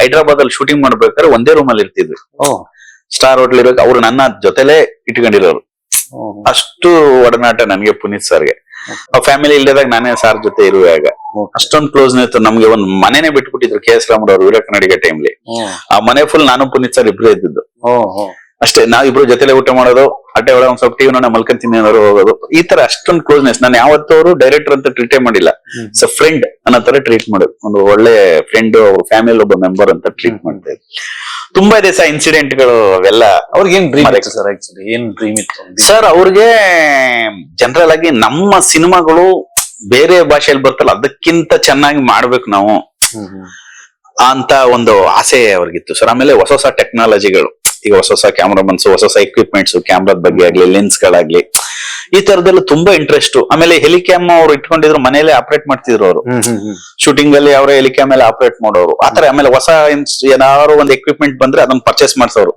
ಹೈದ್ರಾಬಾದ್ ಅಲ್ಲಿ ಶೂಟಿಂಗ್ ಮಾಡ್ಬೇಕಾದ್ರೆ ಒಂದೇ ರೂಮ್ ಅಲ್ಲಿ ಇರ್ತಿದ್ವಿ. ಸ್ಟಾರ್ ಹೋಟ್ಲ್ ಇರೋಕೆ ಅವ್ರು ನನ್ನ ಜೊತೆಲೆ ಇಟ್ಕೊಂಡಿರೋರು. ಅಷ್ಟು ಒಡನಾಟ ನನ್ಗೆ ಪುನೀತ್ ಸರ್ಗೆ. ಫ್ಯಾಮಿಲಿ ಇಲ್ಲದಾಗ ನಾನೇ ಸಾರ್ ಜೊತೆ ಇರುವಾಗ ಅಷ್ಟೊಂದು ಕ್ಲೋಸ್ನೆಸ್ ಇತ್ತು. ನಮ್ಗೆ ಒಂದ್ ಮನೆನೇ ಬಿಟ್ಬಿಟ್ಟಿದ್ರು KS ರಾಮರಾವ್ ಅವರು ವೀರ ಕನ್ನಡಿಗ ಟೈಮ್ಲಿ. ಆ ಮನೆ ಫುಲ್ ನಾನು ಪುನೀತ್ ಸರ್ ಇಬ್ರೇ ಇದ್ದಿದ್ದು ಅಷ್ಟೇ. ನಾವಿಬ್ರು ಜೊತೆಲೆ ಊಟ ಮಾಡೋದು, ಅಡ್ಡೆ ಒಳಗೆ ಒಂದ್ ಸ್ವಲ್ಪ ಟಿವಿ ನೋಡ ಮಲ್ಕೊಂತೀನಿ ಅನ್ನೋರು ಹೋಗೋದು. ಈ ತರ ಅಷ್ಟೊಂದು ಕ್ಲೋಸ್ನೆಸ್. ನಾನು ಯಾವತ್ತೂ ಅವರು ಡೈರೆಕ್ಟರ್ ಅಂತ ಟ್ರೀಟೇ ಮಾಡಿಲ್ಲ, ಸೊ ಫ್ರೆಂಡ್ ಅನ್ನೋ ತರ ಟ್ರೀಟ್ ಮಾಡೋದು. ಒಂದು ಒಳ್ಳೆ ಫ್ರೆಂಡ್, ಅವ್ರ ಫ್ಯಾಮಿಲಿ ಒಬ್ಬ ಮೆಂಬರ್ ಅಂತ ಟ್ರೀಟ್ ಮಾಡ್ತಾ ಇದ್ರು. ತುಂಬಾ ಇದೆ ಸರ್ ಇನ್ಸಿಡೆಂಟ್ ಗಳು ಅವೆಲ್ಲ. ಅವ್ರಿಗೆ ಏನ್ ಡ್ರೀಮ್ ಇತ್ತು ಸರ್? ಆಕ್ಚುಲಿ ಏನ್ ಡ್ರೀಮ್ ಇತ್ತು ಸರ್ ಅವ್ರಿಗೆ? ಜನರಲ್ ಆಗಿ ನಮ್ಮ ಸಿನಿಮಾಗಳು ಬೇರೆ ಭಾಷೆಯಲ್ಲಿ ಬರ್ತಲ್ಲ ಅದಕ್ಕಿಂತ ಚೆನ್ನಾಗಿ ಮಾಡ್ಬೇಕು ನಾವು ಅಂತ ಒಂದು ಆಸೆ ಅವ್ರಿಗಿತ್ತು ಸರ್. ಆಮೇಲೆ ಹೊಸ ಹೊಸ ಟೆಕ್ನಾಲಜಿಗಳು, ಈಗ ಹೊಸ ಹೊಸ ಕ್ಯಾಮ್ರಾಮನ್ಸ್, ಹೊಸ ಹೊಸ ಎಕ್ವಿಪ್ಮೆಂಟ್ಸ್, ಕ್ಯಾಮ್ರಾದ ಬಗ್ಗೆ ಆಗ್ಲಿ, ಲೆನ್ಸ್ ಗಳಾಗ್ಲಿ, ಈ ತರದೆಲ್ಲ ತುಂಬಾ ಇಂಟ್ರೆಸ್ಟ್. ಆಮೇಲೆ ಹೆಲಿಕ್ಯಾಮ್ ಅವ್ರು ಇಟ್ಕೊಂಡಿದ್ರು, ಮನೇಲೆ ಆಪರೇಟ್ ಮಾಡ್ತಿದ್ರು ಅವರು. ಶೂಟಿಂಗ್ ಅಲ್ಲಿ ಅವರೇ ಹೆಲಿಕ್ಯಾಮ್ ಮೇಲೆ ಆಪರೇಟ್ ಮಾಡೋರು ಆತರ. ಆಮೇಲೆ ಹೊಸ ಏನಾದ್ರು ಒಂದು ಎಕ್ವಿಪ್ಮೆಂಟ್ ಬಂದ್ರೆ ಅದನ್ನ ಪರ್ಚೇಸ್ ಮಾಡ್ಸೋರು.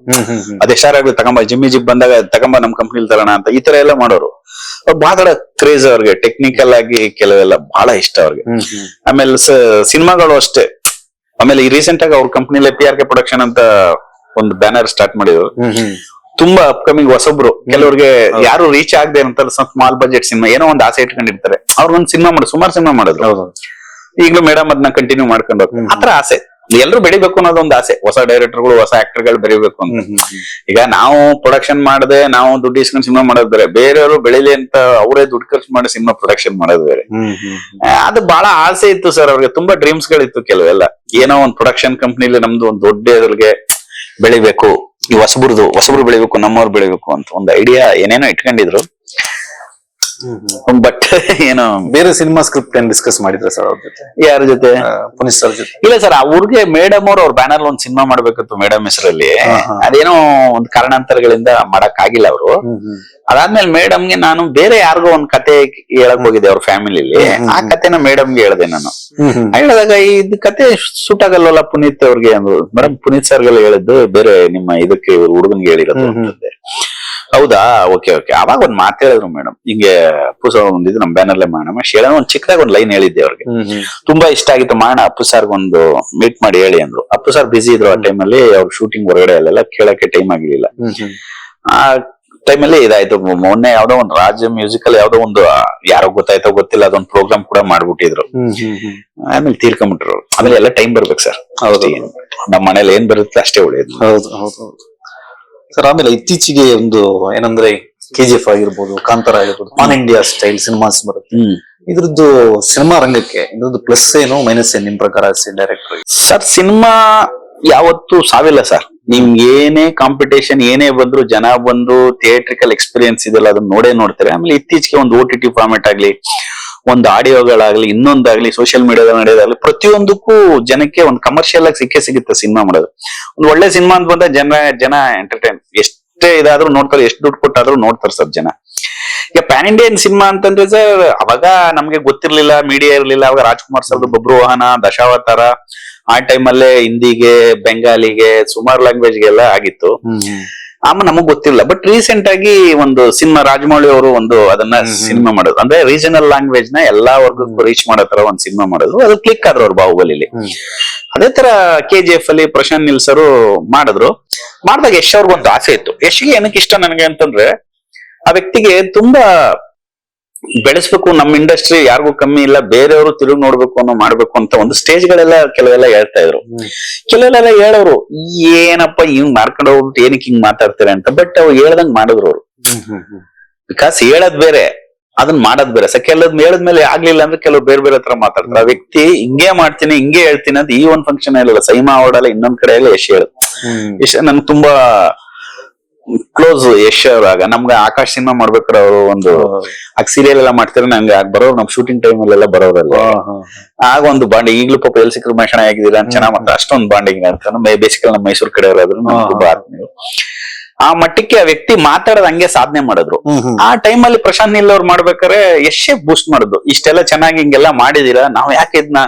ಅದೆಷ್ಟಾರಾಗ್ಲಿ ತಗೊಂಬ, ಜಿಮ್ಮಿ ಜಿಪ್ ಬಂದಾಗ ತಗೊಂಬ ನಮ್ ಕಂಪ್ನಿಲಿ ತರೋಣ ಅಂತ, ಈ ತರ ಎಲ್ಲ ಮಾಡೋರು. ಬಹಳ ಕ್ರೇಜ್ ಅವ್ರಿಗೆ, ಟೆಕ್ನಿಕಲ್ ಆಗಿ ಕೆಲವೆಲ್ಲ ಬಹಳ ಇಷ್ಟ ಅವ್ರಿಗೆ. ಆಮೇಲೆ ಸಿನಿಮಾಗಳು ಅಷ್ಟೇ. ಆಮೇಲೆ ಈ ರೀಸೆಂಟ್ ಆಗಿ ಅವ್ರ ಕಂಪ್ನಿಲಿ PRK ಪ್ರೊಡಕ್ಷನ್ ಅಂತ ಒಂದು ಬ್ಯಾನರ್ ಸ್ಟಾರ್ಟ್ ಮಾಡಿದ್ರು. ತುಂಬಾ ಅಪ್ಕಮಿಂಗ್ ಹೊಸಬ್ರು, ಕೆಲವ್ರಿಗೆ ಯಾರು ರೀಚ್ ಆಗದೆ ಅಂತ ಸ್ಮಾಲ್ ಬಜೆಟ್ ಸಿನಿಮಾ ಏನೋ ಒಂದು ಆಸೆ ಇಟ್ಕೊಂಡಿರ್ತಾರೆ, ಅವ್ರಿಗೊಂದು ಸಿನಿಮಾ ಮಾಡೋದು, ಸುಮಾರು ಸಿನಿಮಾ ಮಾಡಿದ್ರು. ಈಗಲೂ ಮೇಡಮ್ ಅದನ್ನ ಕಂಟಿನ್ಯೂ ಮಾಡ್ಕೊಂಡು ಹೋಗ್ತಾರೆ. ಆತರ ಆಸೆ ಎಲ್ರು ಬೆಳಿಬೇಕು ಅನ್ನೋದು ಒಂದು ಆಸೆ, ಹೊಸ ಡೈರೆಕ್ಟರ್ಗಳು ಹೊಸ ಆಕ್ಟರ್ಗಳು ಬೆಳಿಬೇಕು ಅಂತ. ಈಗ ನಾವು ಪ್ರೊಡಕ್ಷನ್ ಮಾಡದೆ ನಾವು ದುಡ್ಡು ಇಸ್ಕೊಂಡು ಸಿನಿಮಾ ಮಾಡೋದು ಬೇರೆ, ಬೇರೆಯವರು ಬೆಳಿಲಿ ಅಂತ ಅವರೇ ದುಡ್ಡು ಖರ್ಚು ಮಾಡಿ ಸಿನಿಮಾ ಪ್ರೊಡಕ್ಷನ್ ಮಾಡೋದು ಬೇರೆ. ಅದು ಬಹಳ ಆಸೆ ಇತ್ತು ಸರ್ ಅವ್ರಿಗೆ, ತುಂಬಾ ಡ್ರೀಮ್ಸ್ ಗಳಿತ್ತು ಕೆಲವೆಲ್ಲ. ಏನೋ ಒಂದು ಪ್ರೊಡಕ್ಷನ್ ಕಂಪ್ನಿಲಿ ನಮ್ದು ಒಂದು ದೊಡ್ಡ ಎದುರಿಗೆ ಬೆಳಿಬೇಕು, ಈ ಹೊಸಬ್ರು ಬೆಳಿಬೇಕು, ನಮ್ಮವ್ರು ಬೆಳಿಬೇಕು ಅಂತ ಒಂದು ಐಡಿಯಾ ಏನೇನೋ ಇಟ್ಕೊಂಡಿದ್ರು. ಬಟ್ ಏನೋ ಬೇರೆ ಸಿನಿಮಾ ಸ್ಕ್ರಿಪ್ಟ್ ಏನ್ ಡಿಸ್ಕಸ್ ಮಾಡಿದ್ರೆ ಸರ್ ಅವ್ರ ಜೊತೆ? ಯಾರ ಜೊತೆ? ಪುನೀತ್ ಸರ್ ಜೊತೆ? ಇಲ್ಲ ಸರ್, ಅವ್ರಿಗೆ ಮೇಡಮ್ ಅವ್ರ ಬ್ಯಾನರ್ ಒಂದ್ ಸಿನಿಮಾ ಮಾಡ್ಬೇಕಿತ್ತು ಮೇಡಮ್ ಹೆಸರಲ್ಲಿ. ಅದೇನೋ ಒಂದು ಕಾರಣಾಂತರಗಳಿಂದ ಮಾಡಕ್ ಆಗಿಲ್ಲ ಅವರು. ಅದಾದ್ಮೇಲೆ ಮೇಡಮ್ಗೆ ನಾನು ಬೇರೆ ಯಾರಿಗೋ ಒಂದ್ ಕತೆ ಹೇಳಕ್ ಹೋಗಿದ್ದೆ ಅವ್ರ ಫ್ಯಾಮಿಲಿಲಿ. ಆ ಕತೆನ ಮೇಡಮ್ಗೆ ಹೇಳ್ದೆ ನಾನು. ಹೇಳಿದಾಗ ಇದು ಕತೆ ಸೂಟ್ ಆಗಲ್ವಲ್ಲ ಪುನೀತ್ ಅವ್ರಿಗೆ ಅಂದ್ರು. ಮೇಡಮ್ ಪುನೀತ್ ಸರ್ಗೆಲ್ಲ ಹೇಳಿದ್ದು ಬೇರೆ, ನಿಮ್ಮ ಇದಕ್ಕೆ ಹುಡುಗನ್ಗೆ ಹೇಳಿರೋದು ಅಂತಂದೆ. ಹೌದಾ, ಓಕೆ ಓಕೆ. ಅವಾಗ ಒಂದ್ ಮಾತು ಹೇಳಿದ್ರು ಮೇಡಮ್, ಹಿಂಗೆ ಅಪ್ಪು ಸರ್ ಒಂದಿದ್ದು ನಮ್ ಬ್ಯಾನರ್ಲೆ ಮಾಡೋಣ ಹೇಳೋಣ, ಒಂದ್ ಚಿಕ್ಕದಾಗ ಒಂದ್ ಲೈನ್ ಹೇಳಿದ್ದೆ ಅವ್ರಿಗೆ. ತುಂಬಾ ಇಷ್ಟ ಆಗಿತ್ತು, ಮಾಡೋಣ ಅಪ್ಪು ಸಾರ್ಗ್ ಒಂದು ಮೀಟ್ ಮಾಡಿ ಹೇಳಿ ಅಂದ್ರು. ಅಪ್ಪು ಸಾರ್ ಬಿಸಿ ಇದ್ರು ಆ ಟೈಮಲ್ಲಿ, ಅವ್ರ ಶೂಟಿಂಗ್ ಹೊರಗಡೆ ಅಲ್ಲೆಲ್ಲ ಕೇಳಕ್ಕೆ ಟೈಮ್ ಆಗಿರ್ಲಿಲ್ಲ. ಆ ಟೈಮಲ್ಲಿ ಇದಾಯ್ತು. ಮೊನ್ನೆ ಯಾವ್ದೋ ಒಂದು ರಾಜ್ಯ ಮ್ಯೂಸಿಕಲ್ ಯಾವ್ದೋ ಒಂದು ಯಾರೋ ಗೊತ್ತಾಯ್ತೋ ಗೊತ್ತಿಲ್ಲ, ಅದೊಂದು ಪ್ರೋಗ್ರಾಮ್ ಕೂಡ ಮಾಡ್ಬಿಟ್ಟಿದ್ರು. ಆಮೇಲೆ ತೀರ್ಕೊಂಡ್ಬಿಟ್ರು. ಆಮೇಲೆ ಎಲ್ಲ ಟೈಮ್ ಬರ್ಬೇಕು ಸರ್. ಹೌದು, ನಮ್ ಮನೇಲಿ ಏನ್ ಬರುತ್ತೆ ಅಷ್ಟೇ ಒಳ್ಳೇದು. ಹೌದು ಹೌದು ಸರ್. ಆಮೇಲೆ ಇತ್ತೀಚೆಗೆ ಒಂದು ಏನಂದ್ರೆ KGF ಆಗಿರ್ಬೋದು, ಕಾಂತಾರ ಆಗಿರ್ಬೋದು, ಪಾನ್ ಇಂಡಿಯಾ ಸ್ಟೈಲ್ ಸಿನಿಮಾಸ್ ಬರುತ್ತೆ. ಇದ್ರದ್ದು ಸಿನಿಮಾ ರಂಗಕ್ಕೆ ಇದ್ರದ್ದು ಪ್ಲಸ್ ಏನು ಮೈನಸ್ ಏನು ನಿಮ್ ಪ್ರಕಾರ ಡೈರೆಕ್ಟರ್? ಸರ್, ಸಿನಿಮಾ ಯಾವತ್ತೂ ಸಾವಿಲ್ಲ ಸರ್. ನಿಮ್ಗೆ ಏನೇ ಕಾಂಪಿಟೇಷನ್ ಏನೇ ಬಂದ್ರು ಜನ ಬಂದು ಥಿಯೇಟ್ರಿಕಲ್ ಎಕ್ಸ್ಪೀರಿಯನ್ಸ್ ಇದೆಲ್ಲ ಅದನ್ನ ನೋಡ್ತಾರೆ. ಆಮೇಲೆ ಇತ್ತೀಚೆಗೆ ಒಂದು OTT ಫಾರ್ಮೆಟ್ ಆಗ್ಲಿ, ಒಂದು ಆಡಿಯೋಗಳಾಗ್ಲಿ, ಇನ್ನೊಂದಾಗ್ಲಿ, ಸೋಷಿಯಲ್ ಮೀಡಿಯಾದಲ್ಲಿ ನಡೆಯೋದಾಗ್ಲಿ, ಪ್ರತಿಯೊಂದಕ್ಕೂ ಜನಕ್ಕೆ ಒಂದು ಕಮರ್ಷಿಯಲ್ ಆಗಿ ಸಿಗುತ್ತೆ ಸಿನಿಮಾ ಮಾಡೋದು. ಒಂದು ಒಳ್ಳೆ ಸಿನಿಮಾ ಅಂತ ಬಂದ ಜನ ಎಂಟರ್ಟೈನ್ ಎಷ್ಟೇ ಇದಾದ್ರೂ ನೋಡ್ತಾರೆ, ಎಷ್ಟು ದುಡ್ಡು ಕೊಟ್ಟಾದ್ರೂ ನೋಡ್ತಾರೆ ಸರ್ ಜನ. ಈಗ ಪ್ಯಾನ್ ಇಂಡಿಯನ್ ಸಿನಿಮಾ ಅಂತಂದ್ರೆ ಸರ್, ಅವಾಗ ನಮ್ಗೆ ಗೊತ್ತಿರ್ಲಿಲ್ಲ, ಮೀಡಿಯಾ ಇರ್ಲಿಲ್ಲ. ಅವಾಗ ರಾಜ್ಕುಮಾರ್ ಸರ್ದು ಬಬ್ರುವಾಹನ, ದಶಾವತಾರ, ಆ ಟೈಮಲ್ಲೇ ಹಿಂದಿಗೆ, ಬೆಂಗಾಲಿಗೆ, ಸುಮಾರು ಲ್ಯಾಂಗ್ವೇಜ್ಗೆಲ್ಲ ಆಗಿತ್ತು. ಆಮೇಲೆ ನಮಗ್ ಗೊತ್ತಿಲ್ಲ. ಬಟ್ ರೀಸೆಂಟ್ ಆಗಿ ಒಂದು ಸಿನಿಮಾ ರಾಜಮೌಳಿ ಅವರು ಒಂದು ಅದನ್ನ ಸಿನಿಮಾ ಮಾಡೋದು, ಅಂದ್ರೆ ರೀಜನಲ್ ಲ್ಯಾಂಗ್ವೇಜ್ ನ ಎಲ್ಲಾ ವರ್ಗಕ್ಕೂ ರೀಚ್ ಮಾಡೋ ತರ ಒಂದು ಸಿನಿಮಾ ಮಾಡೋದು. ಅದು ಕ್ಲಿಕ್ ಆದ್ರು ಅವ್ರು ಬಾಹುಬಲಿಲಿ. ಅದೇ ತರ KGF ಅಲ್ಲಿ ಪ್ರಶಾಂತ್ ನೀಲ್ ಸರ್ ಮಾಡಿದ್ರು. ಮಾಡಿದಾಗ ಯಶ್ ಅವ್ರಿಗೊಂದು ಆಸೆ ಇತ್ತು. ಯಶ್ಗೆ ಏನಕ್ಕೆ ಇಷ್ಟ ನನಗೆ ಅಂತಂದ್ರೆ, ಆ ವ್ಯಕ್ತಿಗೆ ತುಂಬಾ ಬೆಳೆಸ್ಬೇಕು, ನಮ್ಮ ಇಂಡಸ್ಟ್ರಿ ಯಾರಿಗೂ ಕಮ್ಮಿ ಇಲ್ಲ, ಬೇರೆಯವರು ತಿರುಗಿ ನೋಡ್ಬೇಕು ಅನ್ನೋ ಮಾಡ್ಬೇಕು ಅಂತ ಒಂದು ಸ್ಟೇಜ್ ಗಳೆಲ್ಲ ಕೆಲವೆಲ್ಲ ಹೇಳ್ತಾ ಇದ್ರು. ಕೆಲವೆಲ್ಲ ಹೇಳೋರು, ಏನಪ್ಪ ಹಿಂಗ್ ಮಾರ್ಕೊಂಡು ಹೋಗ್ಬಿಟ್ಟು ಏನಕ್ಕೆ ಹಿಂಗ್ ಮಾತಾಡ್ತಾರೆ ಅಂತ. ಬಟ್ ಅವ್ರು ಹೇಳ್ದಂಗ್ ಮಾಡಿದ್ರು ಅವರು. ಬಿಕಾಸ್ ಹೇಳದ್ ಬೇರೆ, ಅದನ್ನ ಮಾಡೋದ್ ಬೇರೆ. ಕೆಲವ್ದು ಹೇಳದ್ಮೇಲೆ ಆಗ್ಲಿಲ್ಲ ಅಂದ್ರೆ ಕೆಲವ್ರು ಬೇರೆ ಬೇರೆ ತರ ಮಾತಾಡ್ತಾರೆ. ಆ ವ್ಯಕ್ತಿ ಹಿಂಗೆ ಮಾಡ್ತೀನಿ, ಹಿಂಗೆ ಹೇಳ್ತೀನಿ ಅಂತ ಈ ಒಂದ್ ಫಂಕ್ಷನ್ ಹೇಳಿಲ್ಲ, ಸೈಮಾ ಓಡಲ್ಲ, ಇನ್ನೊಂದ್ ಕಡೆ ಎಲ್ಲ ಯಶ್ ಹೇಳುದು. ಯಶ್ ನನ್ಗೆ ತುಂಬಾ ಕ್ಲೋಸ್. ಯಶ್ ಅವ್ರಾಗ ನಮ್ಗೆ ಆಕಾಶ್ ಸಿನಿಮಾ ಮಾಡ್ಬೇಕಾದ್ರೆ ಅವರು ಒಂದು ಸೀರಿಯಲ್ ಎಲ್ಲ ಮಾಡ್ತಾರೆ, ನಂಗೆ ಆಗ ಬರೋರು, ನಮ್ ಶೂಟಿಂಗ್ ಟೈಮ್ ಅಲ್ಲೆಲ್ಲ ಬರೋರಲ್ಲ. ಆಗ ಒಂದು ಬಾಂಡಿಂಗ್, ಈಗ್ಲೂ ಪಾಪ ಎಲ್ ಸಿಕ್ಕರು ಮಹೇಶಣ ಆಗಿದ್ದೀರಾ ಅಂತ ಚೆನ್ನಾಗ್ ಮಾಡ್ತಾರೆ. ಅಷ್ಟೊಂದು ಬಾಂಡಿಂಗ್ ಅಂತ. ಬೇಸಿಕಲ್ ನಮ್ಮ ಮೈಸೂರು ಕಡೆ ಅವರಾದ್ರು ತುಂಬಾ ಆತ್ಮೀಯರು. ಆ ಮಟ್ಟಕ್ಕೆ ಆ ವ್ಯಕ್ತಿ ಮಾತಾಡೋದ್ ಹಂಗೆ ಸಾಧನೆ ಮಾಡಿದ್ರು. ಆ ಟೈಮಲ್ಲಿ ಪ್ರಶಾಂತ್ ನೀಲ್ ಅವ್ರು ಮಾಡ್ಬೇಕಾದ್ರೆ ಯಶೇ ಬೂಸ್ಟ್ ಮಾಡಿದ್ರು. ಇಷ್ಟೆಲ್ಲ ಚೆನ್ನಾಗಿ ಹಿಂಗೆಲ್ಲ ಮಾಡಿದೀರಾ, ನಾವ್ ಯಾಕೆ ಇದನ್ನ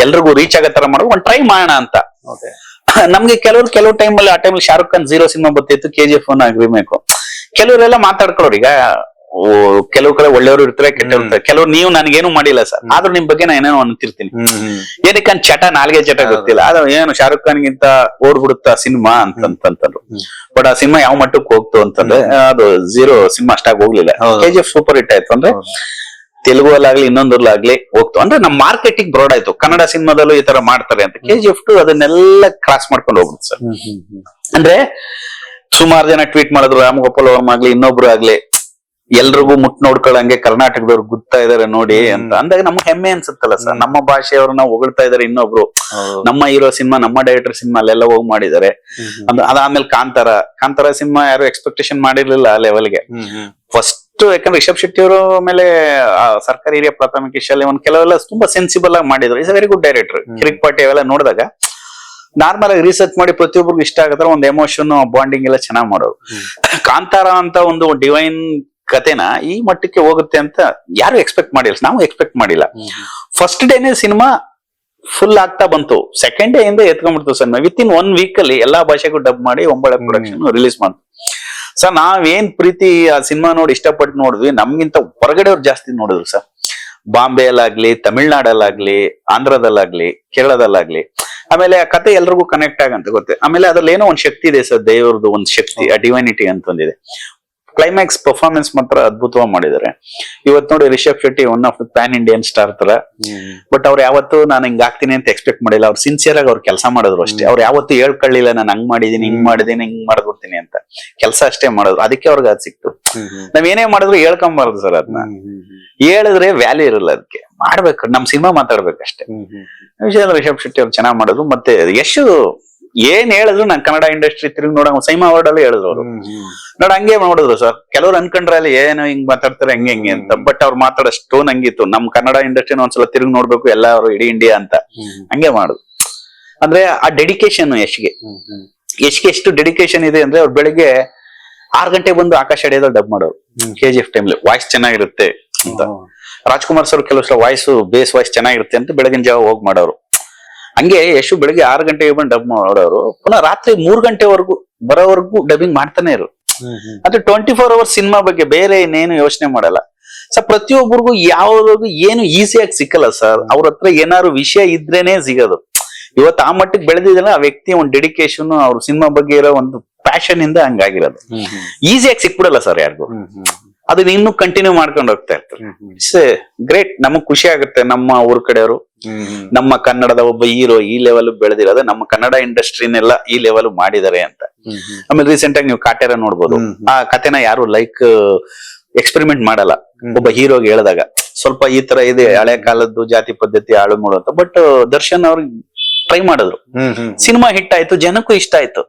ಎಲ್ರಿಗೂ ರೀಚ್ ಆಗೋ ತರ ಮಾಡೋದು, ಒಂದ್ ಟ್ರೈ ಮಾಡೋಣ ಅಂತ. ನಮ್ಗೆ ಕೆಲವು ಟೈಮಲ್ಲಿ, ಆ ಟೈಮಲ್ಲಿ ಶಾರುಖ್ ಖಾನ್ 0 ಸಿನಿಮಾ ಬರ್ತಿತ್ತು, KGF ರಿಮೇಕ್. ಕೆಲವರೆಲ್ಲ ಮಾತಾಡ್ಕೊಳ್ಳೋರು. ಈಗ ಕೆಲವು ಕಡೆ ಒಳ್ಳೆಯವರು ಇರ್ತಾರೆ, ಕೆಟ್ಟವ್ರು ಇರ್ತಾರೆ. ಕೆಲವ್ರು ನೀವು ನನ್ಗೇನು ಮಾಡಿಲ್ಲ ಸರ್, ಆದ್ರೂ ನಿಮ್ ಬಗ್ಗೆ ನಾ ಏನೇನೋ ಅಂತಿರ್ತೀನಿ. ಏನಕ್ಕೆ ಚಟ, ನಾಲ್ಗೆ ಚಟ ಗೊತ್ತಿಲ್ಲ, ಆದ್ರೆ ಏನು ಶಾರುಖ್ ಖಾನ್ ಗಿಂತ ಓಡ್ಬಿಡುತ್ತಾ ಸಿನಿಮಾ ಅಂತಂತಂದ್ರು. ಬಟ್ ಆ ಸಿನಿಮಾ ಯಾವ ಮಟ್ಟಕ್ಕೆ ಹೋಗ್ತು ಅಂತಂದ್ರೆ, ಅದು 0 ಸಿನಿಮಾ ಅಷ್ಟಾಗಿ ಹೋಗ್ಲಿಲ್ಲ. KGF ಸೂಪರ್ ಹಿಟ್ ಆಯ್ತು. ಅಂದ್ರೆ ತೆಲುಗುಲ್ಲಾಗ್ಲಿ ಇನ್ನೊಂದ್ರಲ್ಲಾಗ್ಲಿ ಹೋಗ್ತು. ಅಂದ್ರೆ ನಮ್ ಮಾರ್ಕೆಟಿಂಗ್ ಬ್ರಾಡ್ ಆಯ್ತು. ಕನ್ನಡ ಸಿನಿಮಾದಲ್ಲೂ ಈ ತರ ಮಾಡ್ತಾರೆ ಅಂತ KGF ಅದನ್ನೆಲ್ಲ ಕ್ರಾಸ್ ಮಾಡ್ಕೊಂಡು ಹೋಗ್ಬಿಡುತ್ತೆ ಸರ್. ಅಂದ್ರೆ ಸುಮಾರು ಜನ ಟ್ವೀಟ್ ಮಾಡಿದ್ರು, ರಾಮಗೋಪಾಲ್ ವರ್ಮ ಆಗ್ಲಿ ಇನ್ನೊಬ್ರು ಆಗ್ಲಿ, ಎಲ್ರಿಗೂ ಮುಟ್ ನೋಡ್ಕೊಳ್ಳಂಗೆ ಕರ್ನಾಟಕದವ್ರು ಗುತ್ತಾ ಇದಾರೆ ನೋಡಿ ಅಂತ ಅಂದಾಗ ನಮ್ಗೆ ಹೆಮ್ಮೆ ಅನ್ಸುತ್ತಲ್ಲ ಸರ್. ನಮ್ಮ ಭಾಷೆಯವ್ರನ್ನ ಹೊಗಳ್ತಾ ಇದಾರೆ ಇನ್ನೊಬ್ರು. ನಮ್ಮ ಹೀರೋ ಸಿನಿಮಾ, ನಮ್ಮ ಡೈರೆಕ್ಟರ್ ಸಿನಿಮಾ ಅಲ್ಲೆಲ್ಲ ಹೋಗಿ ಮಾಡಿದ್ದಾರೆ. ಅದಾದ್ಮೇಲೆ ಕಾಂತಾರ ಸಿನಿಮಾ ಯಾರು ಎಕ್ಸ್ಪೆಕ್ಟೇಷನ್ ಮಾಡಿರ್ಲಿಲ್ಲ ಆ ಲೆವೆಲ್ಗೆ. ಫಸ್ಟ್ ಯಾಕಂದ್ರೆ ರಿಷಬ್ ಶೆಟ್ಟಿ ಅವರು ಮೇಲೆ ಸರ್ಕಾರಿ ಹಿರಿಯ ಪ್ರಾಥಮಿಕ ಶಾಲೆ ಒಂದ್ ಕೆಲವೆಲ್ಲ ತುಂಬಾ ಸೆನ್ಸಿಬಲ್ ಆಗಿ ಮಾಡಿದ್ರು. Is a very good director. Kirik Party ಅವೆಲ್ಲ ನೋಡಿದಾಗ ನಾರ್ಮಲ್ ಆಗಿ ರಿಸರ್ಚ್ ಮಾಡಿ ಪ್ರತಿಯೊಬ್ಬರಿಗೂ ಇಷ್ಟ ಆಗತ್ತಾರ ಒಂದು ಎಮೋಷನ್, ಬಾಂಡಿಂಗ್ ಎಲ್ಲ ಚೆನ್ನಾಗ್ ಮಾಡೋರು. ಕಾಂತಾರ ಅಂತ ಒಂದು ಡಿವೈನ್ ಕತೆನ ಈ ಮಟ್ಟಕ್ಕೆ ಹೋಗುತ್ತೆ ಅಂತ ಯಾರು ಎಕ್ಸ್ಪೆಕ್ಟ್ ಮಾಡಿಲ್ಲ, ನಾವು ಎಕ್ಸ್ಪೆಕ್ಟ್ ಮಾಡಿಲ್ಲ. ಫಸ್ಟ್ ಡೇನೆ ಸಿನಿಮಾ ಫುಲ್ ಆಗ್ತಾ ಬಂತು. ಸೆಕೆಂಡ್ ಡೇ ಇಂದ ಎತ್ಕೊಂಡ್ಬಿಡ್ತು ಸಿನಿಮಾ. ವಿತ್ ಇನ್ 1 week ಅಲ್ಲಿ ಎಲ್ಲಾ ಭಾಷೆಗೂ ಡಬ್ ಮಾಡಿ ಒಂಬಳೆ ಪ್ರೊಡಕ್ಷನ್ ರಿಲೀಸ್ ಮಾಡ್ತು. ಸರ್ ನಾವೇನ್ ಪ್ರೀತಿ ಆ ಸಿನಿಮಾ ನೋಡಿ ಇಷ್ಟಪಟ್ಟು ನೋಡಿದ್ವಿ, ನಮ್ಗಿಂತ ಹೊರಗಡೆಯವ್ರು ಜಾಸ್ತಿ ನೋಡಿದ್ರು ಸರ್. ಬಾಂಬೆ ಅಲ್ಲಾಗ್ಲಿ, ತಮಿಳ್ನಾಡಲ್ಲಾಗ್ಲಿ, ಆಂಧ್ರದಲ್ಲಾಗ್ಲಿ, ಕೇರಳದಲ್ಲಾಗ್ಲಿ. ಆಮೇಲೆ ಆ ಕತೆ ಎಲ್ರಿಗೂ ಕನೆಕ್ಟ್ ಆಗಂತ ಗೊತ್ತೆ. ಆಮೇಲೆ ಅದ್ರಲ್ಲಿ ಏನೋ ಒಂದ್ ಶಕ್ತಿ ಇದೆ ಸರ್, ದೇವ್ರದ್ದು ಒಂದ್ ಶಕ್ತಿ, ಆ ಡಿವೈನಿಟಿ ಅಂತ ಒಂದಿದೆ. ಕ್ಲೈಮ್ಯಾಕ್ಸ್ ಪರ್ಫಾರ್ಮೆನ್ಸ್ ಮಾತ್ರ ಅದ್ಭುತವಾಗಿ ಮಾಡಿದ್ದಾರೆ. ಇವತ್ತು ನೋಡಿ Rishab Shetty one of the pan Indian star ತರ, ಬಟ್ ಅವ್ರು ಯಾವತ್ತು ನಾನು ಹಿಂಗ್ ಆಗ್ತೀನಿ ಅಂತ ಎಕ್ಸ್ಪೆಕ್ಟ್ ಮಾಡಿಲ್ಲ. ಅವ್ರು ಸಿನ್ಸಿಯರ್ ಆಗಿ ಅವ್ರು ಕೆಲಸ ಮಾಡಿದ್ರು ಅಷ್ಟೇ. ಅವ್ರು ಯಾವತ್ತು ಹೇಳ್ಕೊಳ್ಳಿಲ್ಲ ನಾನು ಹಂಗ್ ಮಾಡಿದೀನಿ, ಹಿಂಗ್ ಮಾಡಿದೀನಿ, ಹಿಂಗ್ ಮಾಡ್ಬಿಡ್ತೀನಿ ಅಂತ. ಕೆಲಸ ಅಷ್ಟೇ ಮಾಡಿದ್ರು, ಅದಕ್ಕೆ ಅವ್ರಿಗೆ ಅದ್ ಸಿಕ್ತು. ನಾವ್ ಏನೇ ಮಾಡಿದ್ರು ಹೇಳ್ಕೊಂಬಾರ್ದು ಸರ್, ಅದನ್ನ ಹೇಳಿದ್ರೆ ವ್ಯಾಲ್ಯೂ ಇರಲ್ಲ. ಅದಕ್ಕೆ ಮಾಡ್ಬೇಕು, ನಮ್ ಸಿನಿಮಾ ಮಾತಾಡ್ಬೇಕಷ್ಟೇ. ವಿಷಯದಲ್ಲಿ ರಿಷಬ್ ಶೆಟ್ಟಿ ಅವ್ರು ಚೆನ್ನಾಗ್ ಮಾಡಿದ್ರು. ಮತ್ತೆ ಯಶ್ ಏನ್ ಹೇಳಿದ್ರು ನಾನ್ ಕನ್ನಡ ಇಂಡಸ್ಟ್ರಿ ತಿರುಗಿ ನೋಡ ಸೈಮಾ ಅವಾರ್ಡ್ ಅಲ್ಲಿ ಹೇಳಿದ್ರು ಅವರು. ನೋಡ ಹಂಗೆ ಮಾಡಿದ್ರು ಸರ್. ಕೆಲವ್ರು ಅನ್ಕೊಂಡ್ರೆ ಅಲ್ಲಿ ಏನು ಹಿಂಗ್ ಮಾತಾಡ್ತಾರೆ ಹೆಂಗೆ ಅಂತ, ಬಟ್ ಅವ್ರು ಮಾತಾಡೋ ಟೋನ್ ಹಂಗಿತ್ತು. ನಮ್ ಕನ್ನಡ ಇಂಡಸ್ಟ್ರಿನ ಒಂದ್ಸಲ ತಿರುಗಿ ನೋಡ್ಬೇಕು ಎಲ್ಲಾರು, ಇಡೀ ಇಂಡಿಯಾ ಅಂತ. ಹಂಗೆ ಮಾಡುದು ಅಂದ್ರೆ ಆ ಡೆಡಿಕೇಶನ್ ಯಶ್ಗೆ ಎಷ್ಟು ಡೆಡಿಕೇಶನ್ ಇದೆ ಅಂದ್ರೆ, ಅವ್ರು ಬೆಳಿಗ್ಗೆ 6 ಗಂಟೆ ಬಂದು ಆಕಾಶ ಅಡಿಯೋದಲ್ಲಿ ಡಬ್ ಮಾಡೋರು. KGF ಟೈಮ್ಲಿ ವಾಯ್ಸ್ ಚೆನ್ನಾಗಿರುತ್ತೆ ಅಂತ. ರಾಜ್ಕುಮಾರ್ ಸರ್ ಕೆಲವು ಸಲ ವಾಯ್ಸ್ ಬೇಸ್ ವಾಯ್ಸ್ ಚೆನ್ನಾಗಿರುತ್ತೆ ಅಂತ ಬೆಳಗಿನ ಜಾವ ಹೋಗಿ ಮಾಡೋರು. ಹಂಗೆ ಯಶು ಬೆಳಿಗ್ಗೆ 6 ಗಂಟೆಗೆ ಬಂದು ಡಬ್ ಮಾಡೋರು, ಪುನಃ ರಾತ್ರಿ 3 ಗಂಟೆವರೆಗೂ ಬರೋವರೆಗೂ ಡಬ್ಬಿಂಗ್ ಮಾಡ್ತಾನೆ ಇರು. ಅಂದ್ರೆ 24 ಅವರ್ಸ್ ಸಿನಿಮಾ ಬಗ್ಗೆ ಬೇರೆ ಇನ್ನೇನು ಯೋಚನೆ ಮಾಡಲ್ಲ ಸರ್. ಪ್ರತಿಯೊಬ್ಬರಿಗೂ ಯಾವ್ರಿಗೂ ಏನು ಈಸಿಯಾಗಿ ಸಿಕ್ಕಲ್ಲ ಸರ್. ಅವ್ರ ಹತ್ರ ಏನಾದ್ರು ವಿಷಯ ಇದ್ರೇನೆ ಸಿಗೋದು. ಇವತ್ತು ಆ ಮಟ್ಟಕ್ಕೆ ಬೆಳೆದಿದ್ದಲ್ಲ ಆ ವ್ಯಕ್ತಿ ಒಂದು ಡೆಡಿಕೇಶನ್, ಅವ್ರ ಸಿನಿಮಾ ಬಗ್ಗೆ ಇರೋ ಒಂದು ಪ್ಯಾಷನ್ ಇಂದ ಹಂಗಾಗಿರೋದು. ಈಸಿಯಾಗಿ ಸಿಕ್ಬಿಡಲ್ಲ ಸರ್ ಯಾರಿಗೂ. ಅದನ್ನ ಇನ್ನೂ ಕಂಟಿನ್ಯೂ ಮಾಡ್ಕೊಂಡು ಹೋಗ್ತಾ ಇರ್ತಾರೆ. It's great. ನಮಗ್ ಖುಷಿ ಆಗುತ್ತೆ ನಮ್ಮ ಊರ್ ಕಡೆಯವರು, ನಮ್ಮ ಕನ್ನಡದ ಒಬ್ಬ ಹೀರೋ ಈ ಲೆವೆಲ್ ಬೆಳೆದಿರೋದು, ನಮ್ಮ ಕನ್ನಡ ಇಂಡಸ್ಟ್ರಿನೆಲ್ಲ ಈ ಲೆವೆಲ್ ಮಾಡಿದ್ದಾರೆ ಅಂತ. ಆಮೇಲೆ ರೀಸೆಂಟ್ ಆಗಿ ನೀವು ಕಾಟೇರ ನೋಡ್ಬೋದು. ಆ ಕಥೆನ ಯಾರು ಎಕ್ಸ್ಪೆರಿಮೆಂಟ್ ಮಾಡಲ್ಲ. ಒಬ್ಬ ಹೀರೋಗೆ ಹೇಳಿದಾಗ ಸ್ವಲ್ಪ ಈ ತರ ಇದೆ, ಹಳೆ ಕಾಲದ್ದು ಜಾತಿ ಪದ್ಧತಿ ಹಾಳು ಮಾಡುವಂತ. ಬಟ್ ದರ್ಶನ್ ಅವ್ರಿಗೆ ಟ್ರೈ ಮಾಡಿದ್ರು, ಸಿನಿಮಾ ಹಿಟ್ ಆಯ್ತು, ಜನಕ್ಕೂ ಇಷ್ಟ ಆಯ್ತು.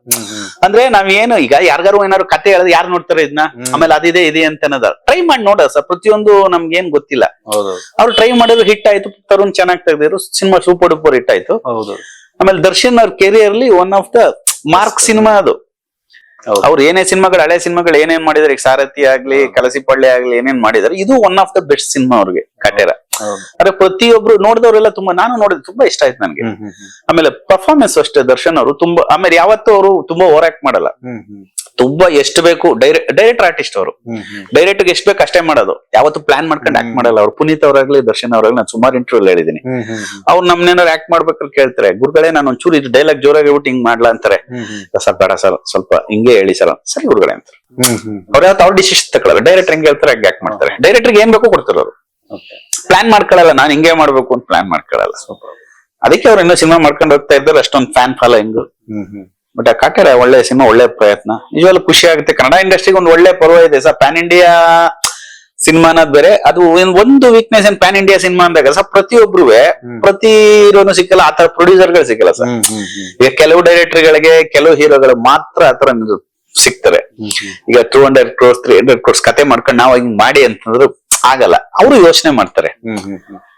ಅಂದ್ರೆ ನಾವೇನು ಈಗ ಯಾರಿಗಾರು ಏನಾದ್ರು ಕತೆ ಹೇಳಿದ್ರೆ ಯಾರು ನೋಡ್ತಾರೆ ಇದನ್ನ, ಆಮೇಲೆ ಅದಿದೆ ಇದೆ ಅಂತ ಅನ್ನೋದ ಟ್ರೈ ಮಾಡಿ ನೋಡ ಸರ್. ಪ್ರತಿಯೊಂದು ನಮ್ಗೆ ಏನ್ ಗೊತ್ತಿಲ್ಲ, ಅವ್ರು ಟ್ರೈ ಮಾಡಿದ್ರು, ಹಿಟ್ ಆಯ್ತು. ತರುಣ್ ಚೆನ್ನಾಗಿ ತೆಗ್ದಿದ್ರು, ಸಿನಿಮಾ ಸೂಪರ್ ಡೂಪರ್ ಹಿಟ್ ಆಯ್ತು. ಆಮೇಲೆ ದರ್ಶನ್ ಅವ್ರ ಕೆರಿಯರ್ ಅಲ್ಲಿ one of the mark cinema ಅದು. ಅವ್ರು ಏನೇ ಸಿನಿಮಾಗಳು, ಹಳೆ ಸಿನಿಮಾಗಳು ಏನೇನ್ ಮಾಡಿದಾರೆ, ಈಗ ಸಾರಥಿ ಆಗ್ಲಿ, ಕಲಸಿಪಳ್ಳಿ ಆಗ್ಲಿ, ಏನೇನ್ ಮಾಡಿದಾರೆ, ಇದು one of the best cinema ಅವ್ರಿಗೆ ಕಾಟೇರ. ಅದೇ ಪ್ರತಿಯೊಬ್ರು ನೋಡಿದವರೆಲ್ಲ ತುಂಬಾ, ನಾನು ನೋಡಿದ್ರೆ ತುಂಬಾ ಇಷ್ಟ ಆಯ್ತು ನನ್ಗೆ. ಆಮೇಲೆ ಪರ್ಫಾರ್ಮೆನ್ಸ್ ಅಷ್ಟೇ ದರ್ಶನ್ ಅವರು ತುಂಬಾ. ಆಮೇಲೆ ಯಾವತ್ತೂ ಅವರು ತುಂಬಾ ಓವರ್ ಆಕ್ಟ್ ಮಾಡಲ್ಲ. ತುಂಬಾ ಎಷ್ಟು ಬೇಕು ಡೈರೆಕ್ಟರ್ ಆರ್ಟಿಸ್ಟ್ ಅವರು. ಡೈರೆಕ್ಟರ್ ಎಷ್ಟು ಬೇಕು ಅಷ್ಟೇ ಮಾಡೋದು. ಯಾವತ್ತು ಪ್ಲಾನ್ ಮಾಡ್ಕೊಂಡು ಆಕ್ಟ್ ಮಾಡಲ್ಲ ಅವ್ರು. ಪುನೀತ್ ಅವರಾಗ್ಲಿ, ದರ್ಶನ್ ಅವರಾಗ್ಲಿ, ನಾನು ಸುಮಾರು ಇಂಟರ್ವ್ಯೂ ಹೇಳಿದೀನಿ. ಅವ್ರು ನಮ್ನೇನಾರು ಆಕ್ಟ್ ಮಾಡ್ಬೇಕಾದ್ರೆ ಕೇಳ್ತಾರೆ, ಗುರುಗಳೇ ನಾನು ಒಂಚೂರು ಇದು ಡೈಲಾಗ್ ಜೋರಾಗಿ ಹೇಳ್ಬಿಟ್ಟು ಹಿಂಗ್ ಮಾಡ್ಲಾ ಅಂತಾರೆ. ಸರ್ ಬೇಡ ಸರ್, ಸ್ವಲ್ಪ ಹಿಂಗೆ ಹೇಳಿ ಸರ್. ಸರಿ ಗುರುಗಳೇ ಅಂತಾರೆ. ಅವ್ರು ಯಾವತ್ತು ಅವ್ರ ಡಿಸಿಷನ್ ತಗೊಳ್ಳಲ್ಲ. ಡೈರೆಕ್ಟರ್ ಹೆಂಗ್ ಹೇಳ್ತಾರೆ ಹಂಗೆ ಆಕ್ಟ್ ಮಾಡ್ತಾರೆ. ಡೈರೆಕ್ಟರ್ಗೆ ಏನ್ ಬೇಕು ಕೊಡ್ತಾರೆ ಅವರು. ಪ್ಲಾನ್ ಮಾಡ್ಕೊಳ್ಳಲ್ಲ, ನಾನು ಹಿಂಗೆ ಮಾಡ್ಬೇಕು ಅಂತ ಪ್ಲಾನ್ ಮಾಡ್ಕೊಳ್ಳಲ್ಲ. ಅದಕ್ಕೆ ಅವ್ರು ಇನ್ನೂ ಸಿನಿಮಾ ಮಾಡ್ಕೊಂಡು ಹೋಗ್ತಾ ಇದ್ದಾರೆ. ಅಷ್ಟೊಂದು ಫ್ಯಾನ್ ಫಾಲೋಯಿಂಗ್. ಬಟ್ ಆ ಕಾಟೇರ ಒಳ್ಳೆ ಸಿನಿಮಾ, ಒಳ್ಳೆ ಪ್ರಯತ್ನ. ನಿಜವಾಗ್ಲೂ ಖುಷಿ ಆಗುತ್ತೆ. ಕನ್ನಡ ಇಂಡಸ್ಟ್ರಿಗೆ ಒಂದು ಒಳ್ಳೆ ಪರ್ವ ಇದೆ ಸರ್. ಪ್ಯಾನ್ ಇಂಡಿಯಾ ಸಿನಿಮಾ ಅನ್ನೋದು ಬೇರೆ. ಅದು ಒಂದು ವೀಕ್ನೆಸ್ ಏನ್ ಪ್ಯಾನ್ ಇಂಡಿಯಾ ಸಿನಿಮಾ ಅಂದಾಗ ಸರ್, ಪ್ರತಿಯೊಬ್ರು ಪ್ರತಿ ಹೀರೋನು ಸಿಕ್ಕಲ್ಲ, ಆತರ ಪ್ರೊಡ್ಯೂಸರ್ಗಳು ಸಿಕ್ಕಲ್ಲ ಸರ್. ಈಗ ಕೆಲವು ಡೈರೆಕ್ಟರ್ಗಳಿಗೆ, ಕೆಲವು ಹೀರೋಗಳು ಮಾತ್ರ ಆತರ ಸಿಗ್ತಾರೆ. ಈಗ 200 crores 300 crores ಕತೆ ಮಾಡ್ಕೊಂಡು ನಾವು ಹಿಂಗ್ ಮಾಡಿ ಅಂತಂದ್ರು ಆಗಲ್ಲ. ಅವರು ಯೋಚನೆ ಮಾಡ್ತಾರೆ.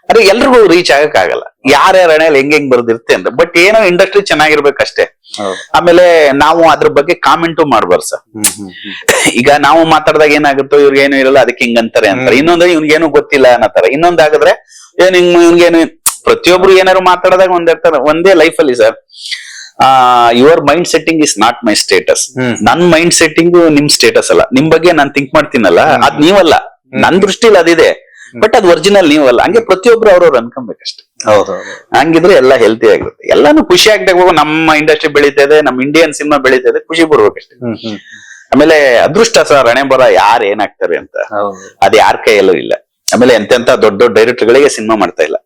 ಅದೇ ಎಲ್ರಿಗೂ ರೀಚ್ ಆಗಕ್ ಆಗಲ್ಲ. ಯಾರ್ಯಾರ ಹಣೆಯಲ್ಲಿ ಹೆಂಗ್ ಬರ್ದಿರುತ್ತೆ ಅಂತ. ಬಟ್ ಏನೋ ಇಂಡಸ್ಟ್ರಿ ಚೆನ್ನಾಗಿರ್ಬೇಕಷ್ಟೇ. ಆಮೇಲೆ ನಾವು ಅದ್ರ ಬಗ್ಗೆ ಕಾಮೆಂಟು ಮಾಡ್ಬಾರ್ದು ಸರ್. ಈಗ ನಾವು ಮಾತಾಡಿದಾಗ ಏನಾಗುತ್ತೋ, ಇವ್ರಿಗೇನು ಇರಲ್ಲ, ಅದಕ್ಕೆ ಹಿಂಗ್ ಅಂತಾರೆ ಅಂತಾರೆ. ಇನ್ನೊಂದು ಇವ್ನಿಗೇನು ಗೊತ್ತಿಲ್ಲ ಅನ್ನತಾರೆ. ಇನ್ನೊಂದಾಗದ್ರೆ ಏನ್ ಹಿಂಗ್ ಇವ್ನಿಗೇನು. ಪ್ರತಿಯೊಬ್ರು ಏನಾದ್ರು ಮಾತಾಡಿದಾಗ ಒಂದೇ ಲೈಫ್ ಅಲ್ಲಿ sir, your mind setting is not my status. ನನ್ ಮೈಂಡ್ ಸೆಟ್ಟಿಂಗ್ ನಿಮ್ ಸ್ಟೇಟಸ್ ಅಲ್ಲ. ನಿಮ್ ಬಗ್ಗೆ ನಾನ್ ಥಿಂಕ್ ಮಾಡ್ತೀನಲ್ಲ, ಅದ್ ನೀವಲ್ಲ. ನನ್ ದೃಷ್ಟಿಲಿ ಅದಿದೆ, ಬಟ್ ಅದು ಒರಿಜಿನಲ್ ನೀವಲ್ಲ. ಹಂಗೆ ಪ್ರತಿಯೊಬ್ರು ಅವ್ರವ್ರು ಅನ್ಕೊಬೇಕಷ್ಟೇ. ಹಂಗಿದ್ರೆ ಎಲ್ಲ ಹೆಲ್ತಿ ಆಗಿರುತ್ತೆ. ಎಲ್ಲಾನು ಖುಷಿ ಆಗ್ಬೇಕು. ನಮ್ಮ ಇಂಡಸ್ಟ್ರಿ ಬೆಳೀತಾ ಇದೆ, ನಮ್ ಇಂಡಿಯನ್ ಸಿನಿಮಾ ಬೆಳೀತಾ ಇದೆ, ಖುಷಿ ಬರ್ಬೇಕಷ್ಟೇ. ಆಮೇಲೆ ಅದೃಷ್ಟ ಸರ್, ಹಣೆ ಬರ ಯಾರು ಏನಾಗ್ತಾರೆ ಅಂತ ಅದ್ ಯಾರ ಕೈಯಲ್ಲೂ ಇಲ್ಲ. ಆಮೇಲೆ ಎಂತೆಂತ ದೊಡ್ಡ ದೊಡ್ಡ ಡೈರೆಕ್ಟರ್ ಗಳಿಗೆ ಸಿನಿಮಾ ಮಾಡ್ತಾ ಇಲ್ಲ.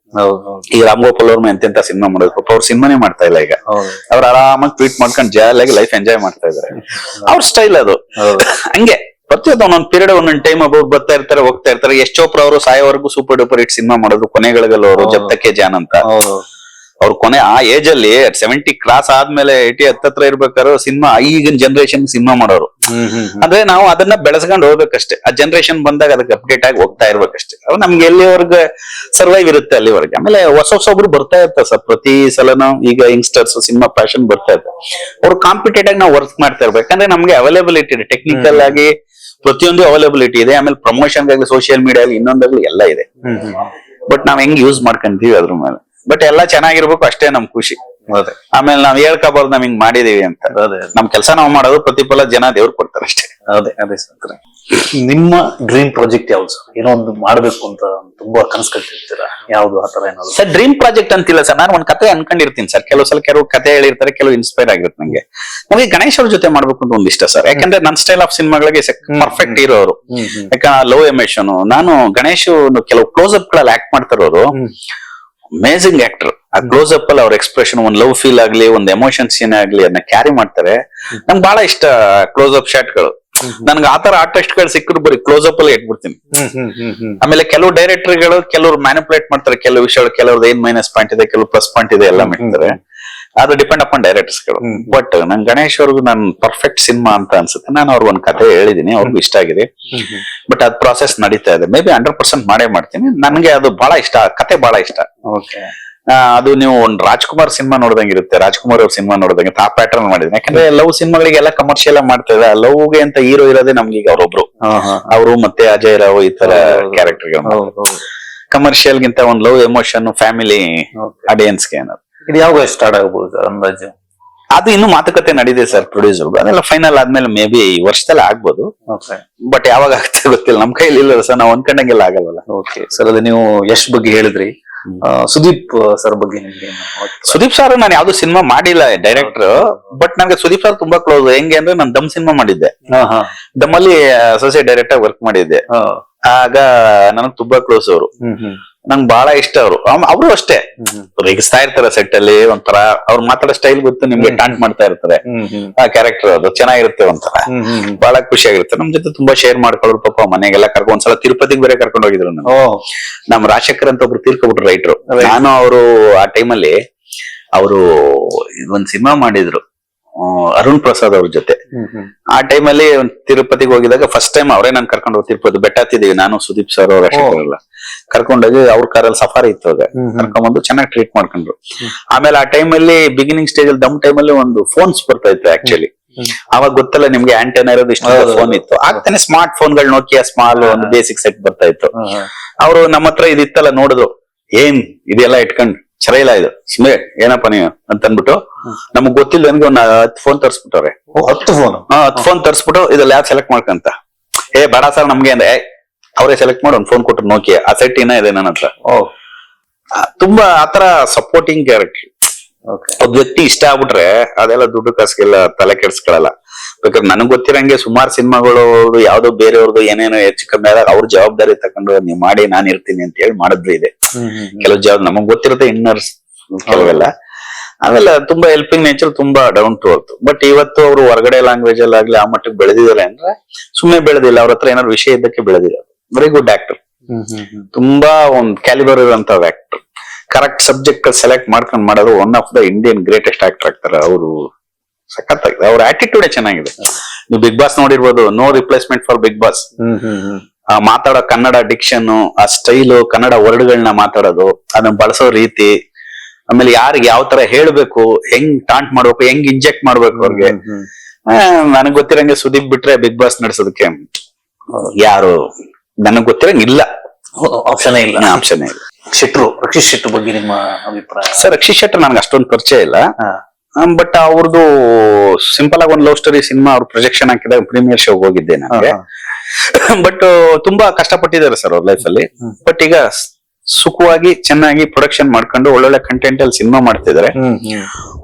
ಈಗ ರಾಮ್ ಗೋಪಾಲ್ ಅವ್ರ ಎಂತೆಂತ ಸಿನಿಮಾ ಮಾಡೋದು, ಪಾಪ ಅವ್ರ ಸಿನಿಮಾನೇ ಮಾಡ್ತಾ ಇಲ್ಲ. ಈಗ ಅವ್ರು ಆರಾಮಾಗಿ ಟ್ವೀಟ್ ಮಾಡ್ಕೊಂಡು ಜಾಲಿಯಾಗಿ ಲೈಫ್ ಎಂಜಾಯ್ ಮಾಡ್ತಾ ಇದಾರೆ. ಅವ್ರ ಸ್ಟೈಲ್ ಅದು. ಹಂಗೆ ಪ್ರತಿಯೊಂದು ಒಂದೊಂದು ಪೀರಿಯಡ್ ಒಂದೊಂದು ಟೈಮ್ ಒಬ್ಬರು ಬರ್ತಾ ಇರ್ತಾರೆ, ಹೋಗ್ತಾ ಇರ್ತಾರೆ. ಯಶ್ ಚೋಪ್ರಾ ಅವರು ಸಾಯೋವರೆಗೂ ಸೂಪರ್ ಡೂಪರ್ ಹಿಟ್ ಸಿನಿಮಾ ಮಾಡೋದು. ಕೊನೆಗಳಿಗಲ್ಲ ಅವರು ಜಬ್ ತಕ್ ಹೈ ಜಾನ್ ಅಂತ. ಅವ್ರ ಕೊನೆ ಆ ಏಜ್ ಅಲ್ಲಿ 70 ಕ್ರಾಸ್ ಆದ್ಮೇಲೆ 80 ಹತ್ತತ್ರ ಇರ್ಬೇಕಾದ್ರು ಸಿನಿಮಾ, ಈಗಿನ ಜನರೇಷನ್ ಸಿನಿಮಾ ಮಾಡೋರು. ಅಂದ್ರೆ ನಾವು ಅದನ್ನ ಬೆಳೆಸ್ಕೊಂಡು ಹೋಗ್ಬೇಕಷ್ಟೇ. ಆ ಜನರೇಷನ್ ಬಂದಾಗ ಅದಕ್ಕೆ ಅಪ್ಡೇಟ್ ಆಗಿ ಹೋಗ್ತಾ ಇರ್ಬೇಕಷ್ಟೇ. ಅವ್ ನಮ್ಗೆ ಎಲ್ಲಿವರೆಗೆ ಸರ್ವೈವ್ ಇರುತ್ತೆ ಅಲ್ಲಿವರೆಗೆ. ಆಮೇಲೆ ಹೊಸೊಬ್ರು ಬರ್ತಾ ಇರ್ತಾರೆ ಸರ್ ಪ್ರತಿ ಸಲನು. ಈಗ ಯಂಗ್ಸ್ಟರ್ಸ್ ಸಿನಿಮಾ ಪ್ಯಾಷನ್ ಬರ್ತಾ ಇರ್ತಾರೆ. ಅವ್ರು ಕಾಂಪಿಟೇಟ್ ಆಗಿ ನಾವು ವರ್ಕ್ ಮಾಡ್ತಾ ಇರ್ಬೇಕು. ಯಾಕಂದ್ರೆ ನಮ್ಗೆ ಅವೈಲೇಬಿಲಿಟಿ ಇದೆ, ಟೆಕ್ನಿಕಲ್ ಆಗಿ ಪ್ರತಿಯೊಂದು ಅವೈಲೇಬಿಲಿಟಿ ಇದೆ. ಆಮೇಲೆ ಪ್ರಮೋಷನ್ ಗಾಗ್ಲಿ, ಸೋಷಿಯಲ್ ಮೀಡಿಯಾ ಆಗಲಿ, ಇನ್ನೊಂದಾಗ್ಲಿ ಎಲ್ಲ ಇದೆ. ಬಟ್ ನಾವ್ ಹೆಂಗ್ ಯೂಸ್ ಮಾಡ್ಕೊಂತೀವಿ ಅದ್ರ ಮೇಲೆ. ಬಟ್ ಎಲ್ಲ ಚೆನ್ನಾಗಿರ್ಬೇಕು ಅಷ್ಟೇ ನಮ್ ಖುಷಿ. ಆಮೇಲೆ ನಾವ್ ಹೇಳ್ಕೋಬಾರ್ದು ನಾವ್ ಹಿಂಗ್ ಮಾಡಿದೀವಿ ಅಂತ. ನಮ್ ಕೆಲಸ ನಾವ್ ಮಾಡೋದು, ಪ್ರತಿಫಲ ಜನ ದೇವ್ರು ಕೊಡ್ತಾರೆ ಅಷ್ಟೇ. ಅದೇ ಸರ್. ನಿಮ್ಮ ಡ್ರೀಮ್ ಪ್ರಾಜೆಕ್ಟ್ ಯಾವ್ದು ಸರ್? ಏನೋ ಒಂದು ಮಾಡ್ಬೇಕು ಅಂತ ತುಂಬಾ ಕನಸು ಕಟ್ಟಿರ್ತೀರಾ, ಯಾವ್ದು ಆತರ ಏನಾದ್ರು? ಸರ್ ಡ್ರೀಮ್ ಪ್ರಾಜೆಕ್ಟ್ ಅಂತಿಲ್ಲ ಸರ್, ನಾನು ಒಂದ್ ಕತೆ ಅನ್ಕೊಂಡಿರ್ತೀನಿ ಸರ್. ಕೆಲವು ಕತೆ ಹೇಳಿರ್ತಾರೆ, ಕೆಲವು ಇನ್ಸ್ಪೈರ್ ಆಗಿರುತ್ತೆ ನಂಗೆ. ನಮಗೆ ಗಣೇಶ್ ಅವ್ರ ಜೊತೆ ಮಾಡ್ಬೇಕು ಅಂತ ಒಂದ್ ಇಷ್ಟ ಸರ್. ಯಾಕಂದ್ರೆ ನನ್ನ ಸ್ಟೈಲ್ ಆಫ್ ಸಿನಿಮಾಗಳಿಗೆ ಪರ್ಫೆಕ್ಟ್ ಹೀರೋ ಅವರು. ಯಾಕಂದ್ರೆ ಲವ್ ಎಮೋಷನ್, ನಾನು ಗಣೇಶ್ ಕೆಲವು ಕ್ಲೋಸ್ ಅಪ್ ಗಳಲ್ಲಿ ಆಕ್ಟ್ ಮಾಡ್ತಾರೋರು ಅಮೇಸಿಂಗ್ ಆಕ್ಟರ್. ಆ ಕ್ಲೋಸ್ ಅಪ್ ಅಲ್ಲಿ ಅವ್ರ ಎಕ್ಸ್ಪ್ರೆಷನ್, ಒಂದ್ ಲವ್ ಫೀಲ್ ಆಗ್ಲಿ, ಒಂದ್ ಎಮೋಷನ್ ಸೀನ್ ಆಗ್ಲಿ, ಅದನ್ನ ಕ್ಯಾರಿ ಮಾಡ್ತಾರೆ. ನಂಗೆ ಬಹಳ ಇಷ್ಟ ಕ್ಲೋಸ್ ಅಪ್ ಶಾಟ್ ಗಳು. ನನ್ಗೆ ಆತರ ಆರ್ಟಿಸ್ಟ್ ಗಳು ಸಿಕ್ಕರು ಬರೀ ಕ್ಲೋಸ್ ಅಪ್ ಅಲ್ಲಿ ಇಟ್ಬಿಡ್ತೀನಿ. ಆಮೇಲೆ ಕೆಲವು ಡೈರೆಕ್ಟರ್ ಗಳು ಕೆಲವ್ರು ಮ್ಯಾನಿಪುಲೇಟ್ ಮಾಡ್ತಾರೆ ಕೆಲವು ವಿಷಯಗಳು, ಕೆಲವ್ರದ್ದು ಏನ್ ಮೈನಸ್ ಪಾಯಿಂಟ್ ಇದೆ, ಕೆಲವು ಪ್ಲಸ್ ಪಾಯಿಂಟ್ ಇದೆ, ಎಲ್ಲ ಮಾಡ್ತಾರೆ. ಅದು ಡಿಪೆಂಡ್ ಅಪಾನ್ ಡೈರೆಕ್ಟರ್ಸ್ ಗಳು. ಬಟ್ ನನ್ ಗಣೇಶ್ ಅವ್ರಿಗೂ ನನ್ ಪರ್ಫೆಕ್ಟ್ ಸಿನಿಮಾ ಅಂತ ಅನ್ಸುತ್ತೆ. ನಾನು ಅವ್ರಿಗೆ ಒಂದ್ ಕತೆ ಹೇಳಿದೀನಿ, ಅವ್ರಿಗೂ ಇಷ್ಟ ಆಗಿದೆ. ಬಟ್ ಅದ್ ಪ್ರಾಸೆಸ್ ನಡೀತಾ ಇದೆ. ಮೇ ಬಿ 100% ಮಾಡೇ ಮಾಡ್ತೀನಿ. ನನ್ಗೆ ಅದು ಬಹಳ ಇಷ್ಟ, ಕತೆ ಬಹಳ ಇಷ್ಟ. ಅದು ನೀವು ಒಂದ್ ರಾಜ್ಕುಮಾರ್ ಸಿನಿಮಾ ನೋಡ್ದಂಗಿರುತ್ತೆ. ರಾಜ್ಕುಮಾರ್ ಅವ್ರ ಸಿನಿಮಾ ನೋಡ್ದಂಗೆ ಆ ಪ್ಯಾಟರ್ನ್ ಮಾಡಿದ್ದೀನಿ. ಯಾಕಂದ್ರೆ ಲವ್ ಸಿನಿಮಾಗಳಿಗೆಲ್ಲ ಕಮರ್ಷಿಯಲ್ ಮಾಡ್ತಾ ಇದೆ. ಲವ್ಗೆ ಅಂತ ಹೀರೋ ಇರೋದೇ ನಮ್ಗೆ ಈಗ ಅವ್ರೊಬ್ರು, ಅವರು ಮತ್ತೆ ಅಜಯ್ ರಾವ್ ಈ ತರ ಕ್ಯಾರೆಕ್ಟರ್. ಕಮರ್ಷಿಯಲ್ ಗಿಂತ ಒಂದ್ ಲವ್ ಎಮೋಷನ್, ಫ್ಯಾಮಿಲಿ ಆಡಿಯನ್ಸ್ಗೆ ಅನ್ನೋದು. ಇದು ಯಾವಾಗ ಸ್ಟಾರ್ಟ್ ಆಗ್ಬೋದು ಅಂದಾಜು? ಅದು ಇನ್ನು ಮಾತುಕತೆ ನಡೀದೆ ಸರ್ ಪ್ರೊಡ್ಯೂಸರ್. ಅದೆಲ್ಲ ಫೈನಲ್ ಆದ್ಮೇಲೆ ಮೇ ಬಿ ಈ ವರ್ಷದಲ್ಲಿ ಆಗ್ಬೋದು. ಬಟ್ ಯಾವಾಗ ಆಗುತ್ತೆ ಗೊತ್ತಿಲ್ಲ, ನಮ್ ಕೈಲಿ ಇಲ್ಲ ಸರ್. ನಾವು ಅನ್ಕೊಂಡಂಗೆಲ್ಲ ಆಗಲ್ಲ. ಓಕೆ ಸರ್, ಅದು ನೀವು ಯಶ್ ಬಗ್ಗೆ ಹೇಳಿದ್ರಿ. ಸುದೀಪ್ ಸರ್ ಬಗ್ಗೆ ನಿಮ್ಗೆ? ಸುದೀಪ್ ಸರ್ ನಾನು ಯಾವ್ದು ಸಿನಿಮಾ ಮಾಡಿಲ್ಲ ಡೈರೆಕ್ಟರ್. ಬಟ್ ನನಗೆ ಸುದೀಪ್ ಸರ್ ತುಂಬಾ ಕ್ಲೋಸ್. ಹೆಂಗೆ ಅಂದ್ರೆ ನಾನು ದಮ್ ಸಿನಿಮಾ ಮಾಡಿದ್ದೆ. ದಮ್ಮಲ್ಲಿ ಅಸೋಸಿಯೇಟ್ ಡೈರೆಕ್ಟರ್ ವರ್ಕ್ ಮಾಡಿದ್ದೆ. ಆಗ ನನಗ್ ತುಂಬಾ ಕ್ಲೋಸ್ ಅವರು. ನಂಗೆ ಬಹಳ ಇಷ್ಟ ಅವರು. ಅವರು ಅಷ್ಟೇ ರೇಗಿಸ್ತಾ ಇರ್ತಾರೆ ಸೆಟ್ ಅಲ್ಲಿ. ಒಂಥರ ಅವ್ರು ಮಾತಾಡೋ ಸ್ಟೈಲ್ ಗೊತ್ತು ನಿಮ್ಗೆ, ಟಾಂಟ್ ಮಾಡ್ತಾ ಇರ್ತಾರೆ. ಆ ಕ್ಯಾರೆಕ್ಟರ್ ಅದು ಚೆನ್ನಾಗಿರುತ್ತೆ, ಒಂಥರ ಬಹಳ ಖುಷಿಯಾಗಿರುತ್ತೆ. ನಮ್ ಜೊತೆ ತುಂಬಾ ಶೇರ್ ಮಾಡ್ಕೊಳ್ಳೋರು. ಪಾಪ ಮನೆಗೆಲ್ಲ ಕರ್ಕೊಂಡು ಒಂದ್ಸಲ ತಿರುಪತಿಗೆ ಬೇರೆ ಕರ್ಕೊಂಡು ಹೋಗಿದ್ರು. ನಮ್ ರಾಜಶೇಖರ್ ಅಂತ ಒಬ್ರು ತೀರ್ಕೊಬಿಟ್ರು ರೈಟ್ರು. ನಾನು ಅವರು ಆ ಟೈಮಲ್ಲಿ ಅವರು ಒಂದ್ ಸಿನಿಮಾ ಮಾಡಿದ್ರು ಅರುಣ್ ಪ್ರಸಾದ್ ಅವ್ರ ಜೊತೆ. ಆ ಟೈಮಲ್ಲಿ ತಿರುಪತಿಗೆ ಹೋಗಿದಾಗ ಫಸ್ಟ್ ಟೈಮ್ ಅವರೇ ನಾನು ಕರ್ಕೊಂಡು ಹೋಗಿ ತಿರುಪತಿ ಬೆಟ್ಟ ಹತ್ತಿದೀವಿ. ನಾನು ಸುದೀಪ್ ಸರ್ ಅವ್ರ ಎಲ್ಲ ಕರ್ಕೊಂಡೋಗಿ ಅವ್ರ ಕಾರಲ್ಲಿ ಸಫಾರಿ ಇತ್ತು, ಆಗ ಕರ್ಕೊಂಡ್ಬಂದು ಚೆನ್ನಾಗಿ ಟ್ರೀಟ್ ಮಾಡ್ಕೊಂಡ್ರು. ಆಮೇಲೆ ಆ ಟೈಮಲ್ಲಿ ಬಿಗಿನಿಂಗ್ ಸ್ಟೇಜ್ ಅಲ್ಲಿ ದಮ್ ಟೈಮಲ್ಲಿ ಒಂದು ಫೋನ್ಸ್ ಬರ್ತಾ ಇತ್ತು ಆಕ್ಚುಲಿ. ಅವಾಗ ಗೊತ್ತಲ್ಲ ನಿಮ್ಗೆ, ಆಂಟೆನಾ ಇರೋದು ಇಷ್ಟ ಫೋನ್ ಇತ್ತು. ಆಗ್ತಾನೆ ಸ್ಮಾರ್ಟ್ ಫೋನ್ಗಳು, ನೋಕಿಯಾ ಸ್ಮಾಲ್ ಒಂದು ಬೇಸಿಕ್ ಸೆಟ್ ಬರ್ತಾ ಇತ್ತು. ಅವರು ನಮ್ಮ ಹತ್ರ ಇದಿತ್ತಲ್ಲ ನೋಡಿದ್ರು, ಏನ್ ಇದೆಲ್ಲ ಇಟ್ಕೊಂಡ್ ಚರ ಇಲ್ಲ ಇದು ಸುಮ್ಮನೆ ಏನಪ್ಪ ನೀವು ಅಂತ ಅಂದ್ಬಿಟ್ಟು, ನಮಗ್ ಗೊತ್ತಿಲ್ಲ ನನ್ಗೆ ಒಂದು 10 ಫೋನ್ ತರ್ಸ್ಬಿಟ್ಟವ್ರೆ. 10 ಫೋನ್ ತರ್ಸ್ಬಿಟ್ಟು ಇದೆಲ್ಲ ಯಾವ್ ಸೆಲೆಕ್ಟ್ ಮಾಡ್ಕಂತ. ಬೇಡ ಸರ್ ನಮ್ಗೆ ಅಂದ್ರೆ ಅವರೇ ಸೆಲೆಕ್ಟ್ ಮಾಡಿ ಒಂದ್ ಫೋನ್ ಕೊಟ್ಟರು, ನೋಕಿಯಾ. ಆ ಸೆಟ್ ಇನ್ನ ಇದೆ ನನ್ನ ಹತ್ರ. ತುಂಬಾ ಆತರ ಸಪೋರ್ಟಿಂಗ್ ಕ್ಯಾರೆಕ್ಟರ್. ಒಬ್ಬ ವ್ಯಕ್ತಿ ಇಷ್ಟ ಆಗ್ಬಿಟ್ರೆ ಅದೆಲ್ಲ ದುಡ್ಡು ಕಾಸಿಗೆಲ್ಲ ತಲೆ ಕೆಡ್ಸ್ಕೊಳಲ್ಲ. ಬೇಕಾದ್ರೆ ನನಗ್ ಗೊತ್ತಿರಂಗೆ ಸುಮಾರು ಸಿನಿಮಾಗಳು ಯಾವ್ದೋ ಬೇರೆಯವ್ರದ್ದು ಏನೇನೋ ಹೆಚ್ಚು ಕಮ್ಮಿ ಆದಾಗ ಅವ್ರ ಜವಾಬ್ದಾರಿ ತಗೊಂಡು ನೀವ್ ಮಾಡಿ ನಾನು ಇರ್ತೀನಿ ಅಂತ ಹೇಳಿ ಮಾಡಿದ್ರು ಇದೆ. ಕೆಲವು ಜವಾಬ್ದಾರಿ ನಮಗ್ ಗೊತ್ತಿರುತ್ತೆ, ಇನ್ನರ್ಸ್ ಕೆಲವೆಲ್ಲ. ಆಮೇಲೆ ತುಂಬಾ ಹೆಲ್ಪಿಂಗ್ ನೇಚರ್, ತುಂಬಾ ಡೌನ್ ಟು ಅರ್ತ್. ಬಟ್ ಇವತ್ತು ಅವರು ಹೊರಗಡೆ ಲ್ಯಾಂಗ್ವೇಜ್ ಅಲ್ಲಿ ಆಗ್ಲಿ ಆ ಮಟ್ಟಕ್ಕೆ ಬೆಳೆದಿದ್ದಾರೆ ಅಂದ್ರೆ ಸುಮ್ಮನೆ ಬೆಳೆದಿಲ್ಲ. ಅವ್ರ ಹತ್ರ ಏನಾದ್ರು ವಿಷಯ ಇದ್ದಕ್ಕೆ ಬೆಳೆದಿಲ್ಲ. ವೆರಿ ಗುಡ್ ಆಕ್ಟರ್, ತುಂಬಾ ಒಂದ್ ಕ್ಯಾಲಿಬರ್ ಇರುವಂತ ಆಕ್ಟರ್. ಕರೆಕ್ಟ್ ಸಬ್ಜೆಕ್ಟ್ ಸೆಲೆಕ್ಟ್ ಮಾಡ್ಕೊಂಡ್ ಮಾಡೋದು one of the Indian greatest actor ಆಗ್ತಾರೆ ಅವರು. ಸಖತ್ತಾಗಿದೆ, ಅವ್ರ ಆಟಿಟ್ಯೂಡ್ ಚೆನ್ನಾಗಿದೆ. ನೀವು ಬಿಗ್ ಬಾಸ್ ನೋಡಿರ್ಬೋದು, no replacement for Bigg Boss. ಮಾತಾಡೋ ಕನ್ನಡ ಡಿಕ್ಷನ್, ಆ ಸ್ಟೈಲು, ಕನ್ನಡ ವರ್ಡ್ಗಳನ್ನ ಮಾತಾಡೋದು, ಅದನ್ನ ಬಳಸೋ ರೀತಿ, ಆಮೇಲೆ ಯಾರಿಗೆ ಯಾವ ತರ ಹೇಳ್ಬೇಕು, ಹೆಂಗ್ ಟಾಂಟ್ ಮಾಡ್ಬೇಕು, ಹೆಂಗ್ ಇಂಜೆಕ್ಟ್ ಮಾಡ್ಬೇಕು ಅವ್ರಿಗೆ. ನನಗ್ ಗೊತ್ತಿರಂಗೆ ಸುದೀಪ್ ಬಿಟ್ರೆ ಬಿಗ್ ಬಾಸ್ ನಡೆಸೋದಕ್ಕೆ ಯಾರು ನನಗ್ ಗೊತ್ತಿರಂಗ ಇಲ್ಲ. ಆಪ್ಷನ್ ಇಲ್ಲ. ರಕ್ಷಿತ್ ಶೆಟ್ರು ಬಗ್ಗೆ ನಿಮ್ಮ ಅಭಿಪ್ರಾಯ? ಸರ್ ರಕ್ಷಿತ್ ಶೆಟ್ರು ನನ್ಗೆ ಅಷ್ಟೊಂದು ಪರಿಚಯ ಇಲ್ಲ. ಬಟ್ ಅವ್ರದ್ದು ಸಿಂಪಲ್ ಆಗಿ ಒಂದು ಲವ್ ಸ್ಟೋರಿ ಸಿನಿಮಾ ಅವ್ರು ಪ್ರೊಜೆಕ್ಷನ್ ಹಾಕಿದಾಗ ಪ್ರೀಮಿಯರ್ ಶೋಗೆ ಹೋಗಿದ್ದೆ ನನಗೆ. ಬಟ್ ತುಂಬಾ ಕಷ್ಟಪಟ್ಟಿದ್ದಾರೆ ಸರ್ ಅವ್ರ ಲೈಫ್ ಅಲ್ಲಿ. ಬಟ್ ಈಗ ಸುಖವಾಗಿ ಚೆನ್ನಾಗಿ ಪ್ರೊಡಕ್ಷನ್ ಮಾಡ್ಕೊಂಡು ಒಳ್ಳೊಳ್ಳೆ ಕಂಟೆಂಟ್ ಅಲ್ಲಿ ಸಿನಿಮಾ ಮಾಡ್ತಿದ್ದಾರೆ.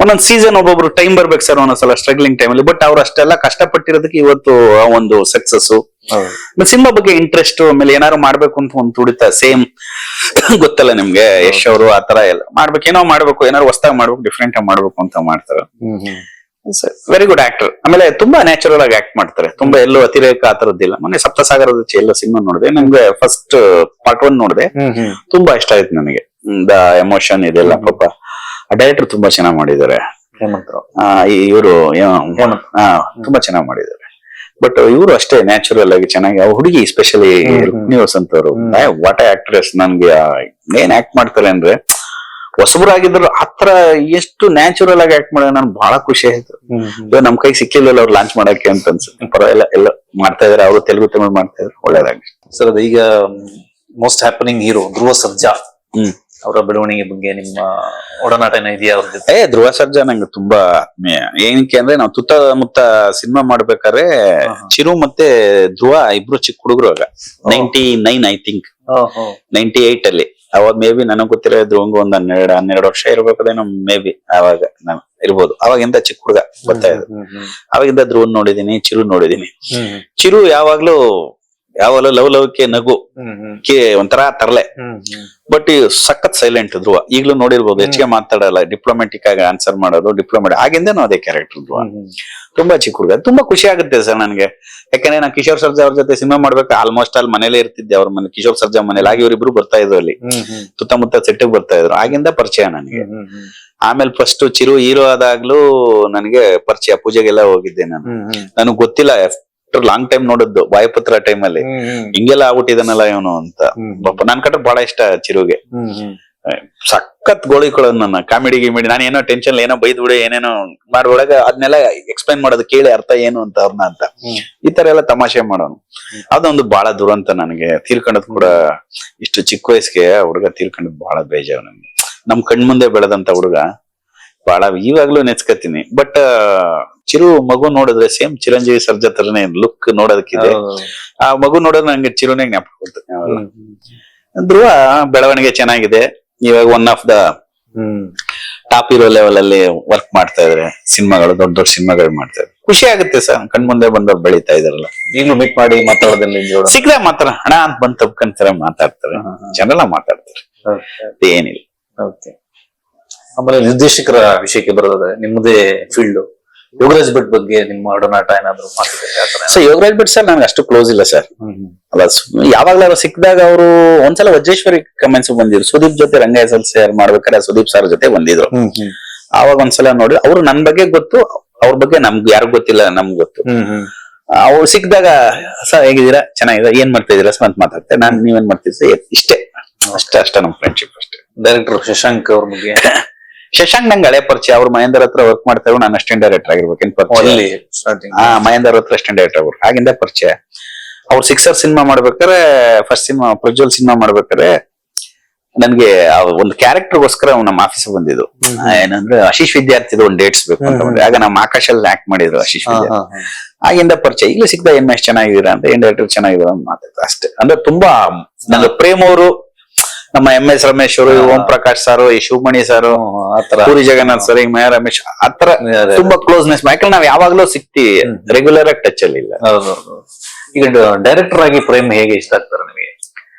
ಒಂದೊಂದ್ ಸೀಸನ್ ಒಬ್ಬೊಬ್ರು ಟೈಮ್ ಬರ್ಬೇಕು ಸರ್, ಒಂದೊಂದ್ಸಲ ಸ್ಟ್ರಗ್ಲಿಂಗ್ ಟೈಮ್ ಅಲ್ಲಿ. ಬಟ್ ಅವ್ರು ಅಷ್ಟೆಲ್ಲ ಕಷ್ಟಪಟ್ಟಿರೋದಕ್ಕೆ ಇವತ್ತು ಒಂದು ಸಕ್ಸಸ್. ಸಿನಿಮಾ ಬಗ್ಗೆ ಇಂಟ್ರೆಸ್ಟ್, ಆಮೇಲೆ ಏನಾದ್ರು ಮಾಡ್ಬೇಕು ಅಂತ ಒಂದು ತುಡಿತ. ಸೇಮ್ ಗೊತ್ತಲ್ಲ ನಿಮ್ಗೆ, ಯಶ್ ಅವರು ಆತರ ಎಲ್ಲ ಮಾಡ್ಬೇಕು, ಏನೋ ಮಾಡ್ಬೇಕು, ಏನಾದ್ರು ಹೊಸದಾಗಿ ಮಾಡ್ಬೇಕು, ಡಿಫ್ರೆಂಟ್ ಆಗಿ ಮಾಡ್ಬೇಕು ಅಂತ ಮಾಡ್ತಾರೆ. Very good actor. ಆಮೇಲೆ ತುಂಬಾ ನ್ಯಾಚುರಲ್ ಆಗಿ ಆಕ್ಟ್ ಮಾಡ್ತಾರೆ. ತುಂಬಾ ಎಲ್ಲೂ ಅತಿರೇಕ ಆತರದ್ದಿಲ್ಲ. ಮೊನ್ನೆ ಸಪ್ತಸಾಗರದ ಎಲ್ಲ ಸಿನಿಮಾ ನೋಡಿದೆ. ನಂಗೆ ಫಸ್ಟ್ ಪಾರ್ಟ್ 1 ನೋಡಿದೆ, ತುಂಬಾ ಇಷ್ಟ ಆಯ್ತು ನನಗೆ. ದ ಎಮೋಷನ್ ಇದೆಲ್ಲ. ಪಾಪ ಡೈರೆಕ್ಟರ್ ತುಂಬಾ ಚೆನ್ನಾಗಿ ಮಾಡಿದ್ದಾರೆ. ಇವರು ತುಂಬಾ ಚೆನ್ನಾಗಿ ಮಾಡಿದ್ದಾರೆ. ಬಟ್ ಇವರು ಅಷ್ಟೇ ನ್ಯಾಚುರಲ್ ಆಗಿ ಚೆನ್ನಾಗಿ. ಹುಡುಗಿ ಸ್ಪೆಷಲಿ ರುಕ್ಮಿಣಿ ವಸಂತ್ ಅವರು, ವಾಟ್ ಆಕ್ಟ್ರೆಸ್. ನನ್ಗೆ ಏನ್ ಆಕ್ಟ್ ಮಾಡ್ತಾರೆ ಅಂದ್ರೆ, ಹೊಸಬರಾಗಿದ್ರು ಆತರ ಎಷ್ಟು ನ್ಯಾಚುರಲ್ ಆಗಿ ಆಕ್ಟ್ ಮಾಡೋದು ನನ್ಗೆ ಬಹಳ ಖುಷಿ ಆಯ್ತು. ನಮ್ ಕೈ ಸಿಕ್ಕಿಲ್ಲ ಅವ್ರು ಲಾಂಚ್ ಮಾಡಕ್ಕೆ ಅಂತ ಅನ್ಸುತ್ತೆ. ಪರವಾಗಿಲ್ಲ, ಎಲ್ಲ ಮಾಡ್ತಾ ಇದಾರೆ. ಅವರು ತೆಲುಗು ತಮಿಳು ಮಾಡ್ತಾ ಇದ್ರು, ಒಳ್ಳೇದಾಗಿ. ಸರ್ ಅದು ಈಗ most happening hero Dhruva Sarja ಅವರ ಬೆಳವಣಿಗೆ ಬಗ್ಗೆ ನಿಮ್ಮ ಒಡನಾಟ ಏನೋ ಇದೆಯಾ ಅವ್ರ ಜೊತೆ? ಧ್ರುವ ಸರ್ಜಾ ನಂಗೆ ತುಂಬಾ ಆತ್ಮೀಯ. ಏನಕ್ಕೆ ಅಂದ್ರೆ ನಾವು ಮುತ್ತ ಸಿನಿಮಾ ಮಾಡ್ಬೇಕಾದ್ರೆ ಚಿರು ಮತ್ತೆ ಧ್ರುವ ಇಬ್ರು ಚಿಕ್ಕ ಹುಡುಗರು ಆಗ 99 ಐ ಥಿಂಕ್ 98 ಅಲ್ಲಿ. ಅವಾಗ ಮೇ ಬಿ ನನಗ್ ಗೊತ್ತಿರೋ ಧ್ರುವಂಗ ಒಂದ್ 12 ವರ್ಷ ಇರ್ಬೇಕದೇನೋ ಮೇ ಬಿ ಅವಾಗ ನಾನು ಇರ್ಬೋದು. ಅವಾಗಿಂದ ಚಿಕ್ಕ ಹುಡುಗ ಬರ್ತಾ ಇದ್ರು. ಅವಾಗಿಂದ ಧ್ರುವನ್ ನೋಡಿದೀನಿ, ಚಿರು ನೋಡಿದೀನಿ. ಚಿರು ಯಾವಾಗ್ಲೂ ಲವ್ಕೆ ನಗು ಒಂಥರ ತರಲೆ, ಬಟ್ ಸಖತ್ ಸೈಲೆಂಟ್ ಧ್ರುವ. ಈಗ್ಲೂ ನೋಡಿರ್ಬೋದು, ಹೆಚ್ಚಿಗೆ ಮಾತಾಡಲ್ಲ, ಡಿಪ್ಲೊಮ್ಯಾಟಿಕ್ ಆಗಿ ಆನ್ಸರ್ ಮಾಡೋದು, ಡಿಪ್ಲೊಮ್ಯಾಟಿಕ್ ಆಗಿಂದನೂ ಅದೇ ಕ್ಯಾರೆಕ್ಟರ್ ಧ್ರುವ. ತುಂಬಾ ಚಿಕ್ಕ ಹುಡುಗ. ತುಂಬಾ ಖುಷಿ ಆಗುತ್ತೆ ಸರ್ ನನ್ಗೆ. ಯಾಕಂದ್ರೆ ನಾನು ಕಿಶೋರ್ ಸರ್ಜಾ ಅವ್ರ ಜೊತೆ ಸಿನಿಮಾ ಮಾಡ್ಬೇಕು ಆಲ್ಮೋಸ್ಟ್ ಅಲ್ಲಿ ಮನೇಲೇ ಇರ್ತಿದ್ದೆ. ಅವ್ರ ಮನೆ ಕಿಶೋರ್ ಸರ್ಜಾ ಮನೇಲಿ ಆಗಿ ಇವರಿಬ್ರು ಬರ್ತಾ ಇದ್ರು ಅಲ್ಲಿ, ಸುತ್ತಮುತ್ತ ಸೆಟ್ಟಿಗೆ ಬರ್ತಾ ಇದ್ರು. ಆಗಿಂದ ಪರಿಚಯ ನನಗೆ. ಆಮೇಲೆ ಫಸ್ಟ್ ಚಿರು ಹೀರೋ ಆದಾಗ್ಲೂ ನನಗೆ ಪರಿಚಯ. ಪೂಜೆಗೆಲ್ಲ ಹೋಗಿದ್ದೆ ನಾನು. ನನಗ್ ಗೊತ್ತಿಲ್ಲ, ಲಾಂಗ್ ಟೈಮ್ ನೋಡಿದ್ದು ವಾಯುಪುತ್ರ ಟೈಮ್ ಅಲ್ಲಿ ಹಿಂಗೆಲ್ಲ ಆಗ್ಬಿಟ್ಟಿದಾನಲ್ಲ ಇವನು ಅಂತ. ನನ್ ಕಂಡ್ರೆ ಬಹಳ ಇಷ್ಟ ಚಿರುಗೆ. ಸಖತ್ ಗೋಳಿಕೊಳ್ಳೋದು ನನ್ನ ಕಾಮಿಡಿ ಗಿಮಿಡಿ. ನಾನು ಏನೋ ಟೆನ್ಷನ್ ಏನೋ ಬೈದ್ ಬಿಡಿ ಏನೇನೋ ಮಾಡೋಳಗ ಅದನ್ನೆಲ್ಲ ಎಕ್ಸ್ಪ್ಲೈನ್ ಮಾಡೋದು, ಕೇಳಿ ಅರ್ಥ ಏನು ಅಂತ ಅವ್ರನ್ನ ಅಂತ ಈ ತರ ಎಲ್ಲ ತಮಾಷೆ ಮಾಡೋನು. ಅದೊಂದು ಬಹಳ ದುರಂತ ನನಗೆ. ತೀರ್ಕೊಂಡದ್ ಕೂಡ ಇಷ್ಟು ಚಿಕ್ಕ ವಯಸ್ಸಿಗೆ ಹುಡುಗ ತೀರ್ಕೊಂಡದ್ ಬಹಳ ಬೇಜಾರು ನನ್ಗೆ. ನಮ್ ಕಣ್ಮುಂದೆ ಬೆಳೆದಂತ ಹುಡುಗ ಬಹಳ ಇವಾಗ್ಲೂ ನೆಚ್ಕತೀನಿ. ಬಟ್ ಚಿರು ಮಗು ನೋಡಿದ್ರೆ ಸೇಮ್ ಚಿರಂಜೀವಿ ಸರ್ಜಾ ತರನೇ ಲುಕ್ ನೋಡೋದಕ್ಕಿದೆ. ಆ ಮಗು ನೋಡೋದು ನಂಗೆ ಚಿರುನೇ ಜ್ಞಾಪಕ ಕೊಡ್ತೇನೆ. ಧ್ರುವ ಬೆಳವಣಿಗೆ ಚೆನ್ನಾಗಿದೆ. ಇವಾಗ one of the top hero level ಅಲ್ಲಿ ವರ್ಕ್ ಮಾಡ್ತಾ ಇದ್ರೆ, ಸಿನಿಮಾಗಳು ದೊಡ್ಡ ದೊಡ್ಡ ಸಿನಿಮಾಗಳು ಮಾಡ್ತಾ ಇದ್ರೆ ಖುಷಿ ಆಗುತ್ತೆ ಸರ್. ಕಣ್ಮುಂದೆ ಬಂದವ್ರು ಬೆಳೀತಾ ಇದಾರಲ್ಲ. ಈಗಲೂ ಮೀಟ್ ಮಾಡಿ ಮಾತಾಡೋದಿಲ್ಲ, ಸಿಕ್ಕದೆ ಮಾತಾಡ ಹಣ ಅಂತ ಬಂದ್ ತಪ್ಕೊಂತಾರೆ, ಮಾತಾಡ್ತಾರೆ, ಜನರೆಲ್ಲ ಮಾತಾಡ್ತಾರೆ, ಏನಿಲ್ಲ. ಆಮೇಲೆ ನಿರ್ದೇಶಕರ ವಿಷಯಕ್ಕೆ ಬರೋದಾದ್ರೆ ನಿಮ್ಮದೇ ಫೀಲ್ಡ್, ಯೋಗರಾಜ್ ಭಟ್ ಬಗ್ಗೆ ನಿಮ್ಮ ಒಡನಾಟ ಏನಾದ್ರು ಮಾತಾಡ್ತಾರೆ? ಸೊ ಯೋಗರಾಜ್ ಭಟ್ ಸರ್ ನನ್ಗೆ ಅಷ್ಟು ಕ್ಲೋಸ್ ಇಲ್ಲ ಸರ್. ಯಾವಾಗ್ಲಾರು ಸಿಕ್ಕಿದಾಗ ಅವರು ಒಂದ್ಸಲ ವಜ್ರೇಶ್ವರಿ ಕಮೆಂಟ್ಸ್ ಬಂದಿದ್ರು. ಸುದೀಪ್ ಜೊತೆ ರಂಗ SLCR ಮಾಡ್ಬೇಕಾದ್ರೆ ಸುದೀಪ್ ಸರ್ ಜೊತೆ ಬಂದಿದ್ರು. ಆವಾಗ ಒಂದ್ಸಲ ನೋಡಿ ಅವ್ರು ನನ್ ಬಗ್ಗೆ ಗೊತ್ತು, ಅವ್ರ ಬಗ್ಗೆ ನಮ್ಗೆ ಯಾರಿಗೂ ಗೊತ್ತಿಲ್ಲ, ನಮ್ಗೆ ಗೊತ್ತು. ಅವ್ರು ಸಿಕ್ಕಿದಾಗ ಸರ್ ಹೇಗಿದ್ದೀರಾ, ಚೆನ್ನಾಗಿದ್ದೀರಾ, ಏನ್ ಮಾಡ್ತಾ ಇದೀರಾ ಅಂತ ಮಾತಾಡ್ತಾರೆ. ನಾನ್ ನೀವೇನ್ ಮಾಡ್ತಿದ್ದೆ ಇಷ್ಟೇ, ಅಷ್ಟೇ ನಮ್ ಫ್ರೆಂಡ್ಶಿಪ್ ಅಷ್ಟೇ. ಡೈರೆಕ್ಟರ್ ಶಶಾಂಕ್ ಅವ್ರ ಬಗ್ಗೆ? ಶಶಾಂಕ್ ನಂಗೆ ಹಳೆ ಪರಿಚಯ. ಅವ್ರು ಮಹೇಂದರ್ ಹತ್ರ ವರ್ಕ್ ಮಾಡ್ತಾ ಇದ್ರು, ನಾನು ಅಸಿಸ್ಟೆಂಟ್ ಡೈರೆಕ್ಟರ್ ಆಗಿರ್ಬೇಕೇನ್ ಪರಿಚಯ. ಮಹೇಂದರ್ ಹತ್ರ ಅಸಿಸ್ಟೆಂಟ್ ಡೈರೆಕ್ಟರ್ ಆಗ್ರು, ಆಗಿಂದ ಪರಿಚಯ. ಅವ್ರು ಸಿಕ್ಸರ್ ಸಿನಿಮಾ ಮಾಡ್ಬೇಕಾದ್ರೆ, ಫಸ್ಟ್ ಸಿನಿಮಾ ಪ್ರಜ್ವಲ್ ಸಿನಿಮಾ ಮಾಡ್ಬೇಕಾದ್ರೆ ನನ್ಗೆ ಒಂದು ಕ್ಯಾರೆಕ್ಟರ್ಗೋಸ್ಕರ ನಮ್ಮ ಆಫೀಸ್ ಬಂದಿದ್ದು. ಏನಂದ್ರೆ ಆಶೀಶ್ ವಿದ್ಯಾರ್ಥಿದು ಒಂದು ಡೇಟ್ಸ್ ಬೇಕು ಅಂತ ಬಂದ್ರೆ, ಆಗ ನಮ್ಮ ಆಕಾಶಲ್ಲಿ ಆಕ್ಟ್ ಮಾಡಿದ್ರು ಆಶೀಶ್ ವಿದ್ಯಾರ್ಥಿ. ಆಗಿಂದ ಪರಿಚಯ. ಈಗ ಸಿಕ್ಕಿದ ಏನ್ ಎಷ್ಟು ಚೆನ್ನಾಗಿದ್ದೀರಾ ಅಂತ, ಏನ್ ಡೈರೆಕ್ಟರ್ ಚೆನ್ನಾಗಿದ್ದೀರಾ ಅಂತ ಮಾತಾಡ್ತಾರೆ ಅಷ್ಟೇ. ಅಂದ್ರೆ ತುಂಬಾ ನಂಗೆ ಪ್ರೇಮ್ ಅವರು, ನಮ್ಮ MS ರಮೇಶ್ ಅವರು, ಓಂ ಪ್ರಕಾಶ್ ಸಾರು, ಈ ಶಿವಮಣಿ ಸಾರು, ಪೂರಿ ಜಗನ್ನಾಥ್ ಸರ್, ಈಗ ಮಯ ರಮೇಶ್, ಆತರ ತುಂಬಾ ಕ್ಲೋಸ್ನೆಸ್. ಯಾಕಂದ್ರೆ ನಾವ್ ಯಾವಾಗ್ಲೂ ಸಿಕ್ತಿವಿ, ರೆಗ್ಯುಲರ್ ಆಗಿ ಟಚ್ ಅಲ್ಲಿ ಇಲ್ಲ. ಈಗ ಡೈರೆಕ್ಟರ್ ಆಗಿ ಪ್ರೇಮ್ ಹೇಗೆ ಇಷ್ಟ ಆಗ್ತಾರೆ ನಿಮಗೆ?